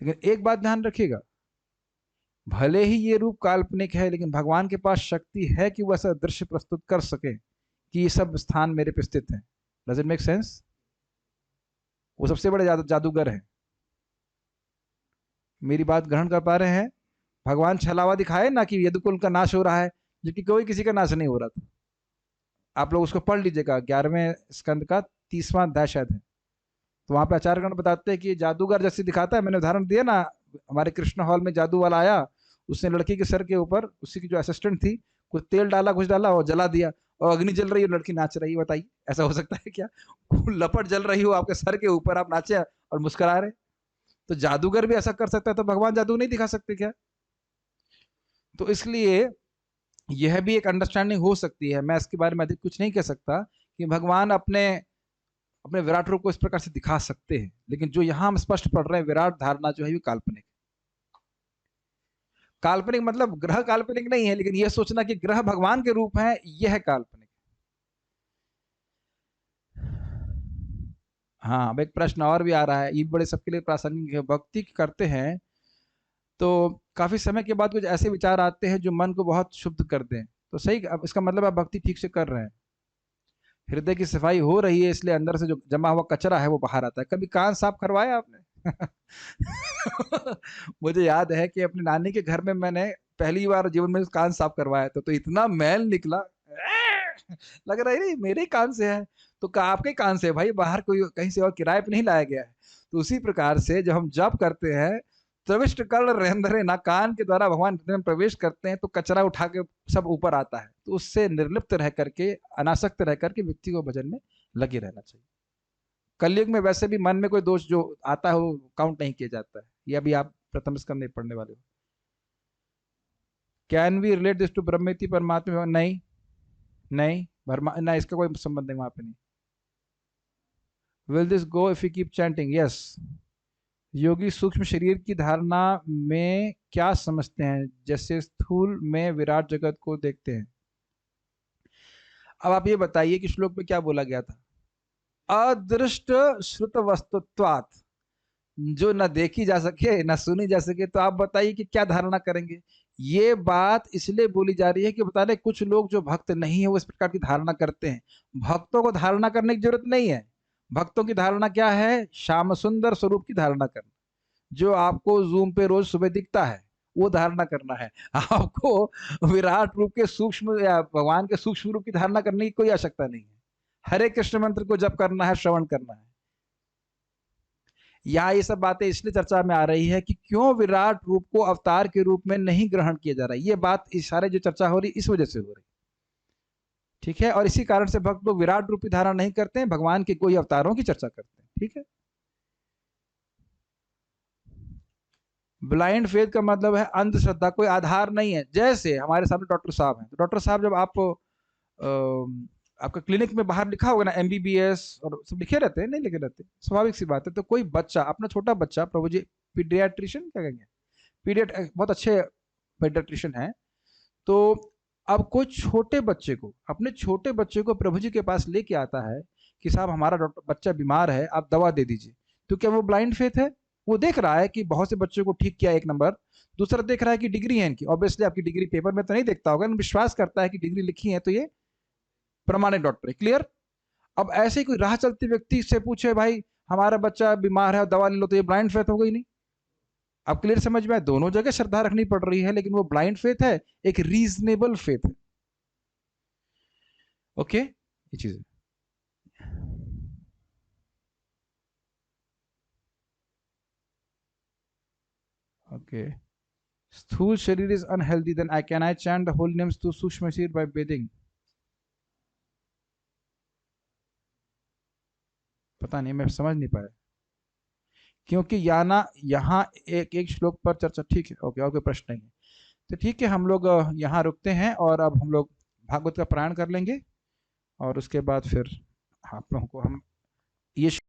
लेकिन एक बात ध्यान रखिएगा, भले ही ये रूप काल्पनिक है, लेकिन भगवान के पास शक्ति है कि वो ऐसा दृश्य प्रस्तुत कर सके कि ये सब स्थान मेरे पे स्थित हैं। Does it make sense? वो सबसे बड़े जादूगर हैं। मेरी बात ग्रहण कर पा रहे हैं? भगवान छलावा दिखाए ना कि यदुकुल का नाश हो रहा है, जबकि कोई किसी का नाश नहीं हो रहा था। आप लोग उसको पढ़ लीजिएगा, 11वें स्कंद का 30वां अध्याय शायद है, तो वहां पे आचार्यगण बताते हैं कि जादूगर जैसे दिखाता है। मैंने उदाहरण दिया ना, हमारे कृष्ण हॉल में जादू वाला आया, उसने लड़की के सर के ऊपर, उसी की जो असिस्टेंट थी, कुछ तेल डाला, कुछ डाला और जला दिया, और अग्नि जल रही है, लड़की नाच रही है। बताइए ऐसा हो सकता है क्या? लपट जल रही हो आपके सर के ऊपर, आप नाचे और मुस्कुरा रहे। तो जादूगर भी ऐसा कर सकता है, तो भगवान जादू नहीं दिखा सकते क्या? तो इसलिए यह भी एक अंडरस्टैंडिंग हो सकती है। मैं इसके बारे में अधिक कुछ नहीं कह सकता कि भगवान अपने अपने विराट रूप को इस प्रकार से दिखा सकते हैं, लेकिन जो यहां हम स्पष्ट पढ़ रहे हैं, विराट धारणा जो है वो काल्पनिक। काल्पनिक मतलब ग्रह काल्पनिक नहीं है, लेकिन यह सोचना कि ग्रह भगवान के रूप है, यह काल्पनिक। हाँ, अब एक प्रश्न और भी आ रहा है, ये बड़े सबके लिए प्रासंगिक है। भक्ति करते हैं तो काफी समय के बाद कुछ ऐसे विचार आते हैं जो मन को बहुत शुद्ध कर दें, तो सही, अब इसका मतलब आप भक्ति ठीक से कर रहे हैं, हृदय की सफाई हो रही है, इसलिए अंदर से जो जमा हुआ कचरा है वो बाहर आता है। कभी कान साफ करवाया आपने? मुझे याद है कि अपनी नानी के घर में मैंने पहली बार जीवन में कान साफ करवाया था, तो इतना मैल निकला, लग रहा है ये मेरे ही कान से है। तो आपके कान से है भाई, बाहर कोई कहीं से और किराए पे नहीं लाया गया है। तो उसी प्रकार से जब हम जप करते हैं, प्रविष्ट कर रेंद्रे ना, कान के द्वारा भगवान हृदय में प्रवेश करते हैं, तो कचरा उठा के सब ऊपर आता है। तो उससे निर्लिप्त रह करके, अनासक्त रह करके व्यक्ति को भजन में लगे रहना चाहिए। कलयुग में वैसे भी मन में कोई दोष जो आता है वो काउंट नहीं किया जाता है। ये अभी आप प्रथम स्कंद में पढ़ने वाले हो। Can we relate this to Brahmeti Paramatma? नहीं, नहीं, ना, इसका कोई संबंध नहीं वहां पे नहीं। Will this go if you keep chanting? Yes. योगी सूक्ष्म शरीर की धारणा में क्या समझते हैं, जैसे स्थूल में विराट जगत को देखते हैं। अब आप ये बताइए कि श्लोक में क्या बोला गया था? अदृष्ट श्रुत वस्तुत्वात्, जो न देखी जा सके न सुनी जा सके, तो आप बताइए कि क्या धारणा करेंगे। ये बात इसलिए बोली जा रही है कि बता दें, कुछ लोग जो भक्त नहीं है वो इस प्रकार की धारणा करते हैं। भक्तों को धारणा करने की जरूरत नहीं है। भक्तों की धारणा क्या है? श्याम सुंदर स्वरूप की धारणा करना, जो आपको जूम पे रोज सुबह दिखता है, वो धारणा करना है। आपको विराट रूप के सूक्ष्म या भगवान के सूक्ष्म रूप की धारणा करने की कोई आवश्यकता नहीं है। हरे कृष्ण मंत्र को जप करना है, श्रवण करना है। यहाँ ये सब बातें इसलिए चर्चा में आ रही है कि क्यों विराट रूप को अवतार के रूप में नहीं ग्रहण किया जा रहा है। ये बात, इस सारे जो चर्चा हो रही इस वजह से हो रही, ठीक है। और इसी कारण से भक्त लोग विराट रूप की धारणा नहीं करते हैं, भगवान के कोई अवतारों की चर्चा करते हैं, ठीक है। ब्लाइंड फेथ का मतलब है अंधश्रद्धा, कोई आधार नहीं है। जैसे हमारे सामने डॉक्टर साहब हैं, तो डॉक्टर साहब जब आप आपका क्लिनिक में बाहर लिखा होगा ना MBBS और सब लिखे रहते हैं, नहीं लिखे रहते, स्वाभाविक सी बात है। तो कोई बच्चा, अपना छोटा बच्चा, प्रभु जी पीडियाट्रिशियन क्या कहेंगे, पीडियट बहुत अच्छे पीडियाट्रिशियन हैं। तो अब कोई छोटे बच्चे को, अपने छोटे बच्चे को प्रभु जी के पास लेके आता है कि साहब हमारा डॉक्टर बच्चा बीमार है, आप दवा दे दीजिए। तो क्या वो ब्लाइंड फेथ है? वो देख रहा है कि बहुत से बच्चों को ठीक किया, एक नंबर। दूसरा देख रहा है कि डिग्री है इनकी, ऑब्वियसली आपकी डिग्री पेपर में तो नहीं देखता होगा, विश्वास करता है कि डिग्री लिखी है तो ये प्रमाणित डॉक्टर है, क्लियर। अब ऐसे ही कोई राह चलते व्यक्ति से पूछे भाई हमारा बच्चा बीमार है दवा ले लो, तो ये ब्लाइंड फेथ हो गई नहीं? अब क्लियर समझ में आए, दोनों जगह श्रद्धा रखनी पड़ रही है, लेकिन वो ब्लाइंड फेथ है, एक रीजनेबल फेथ है। ओके, ये चीज है। ओके, स्थूल शरीर is unhealthy, then I chant the holy names to सूक्ष्म शरीर बाय बेदिंग? पता नहीं, मैं समझ नहीं पाया, क्योंकि यहाँ एक एक श्लोक पर चर्चा, ठीक है। ओके, और कोई प्रश्न नहीं है तो ठीक है, हम लोग यहाँ रुकते हैं और अब हम लोग भागवत का पारायण कर लेंगे और उसके बाद फिर आप लोगों को हम ये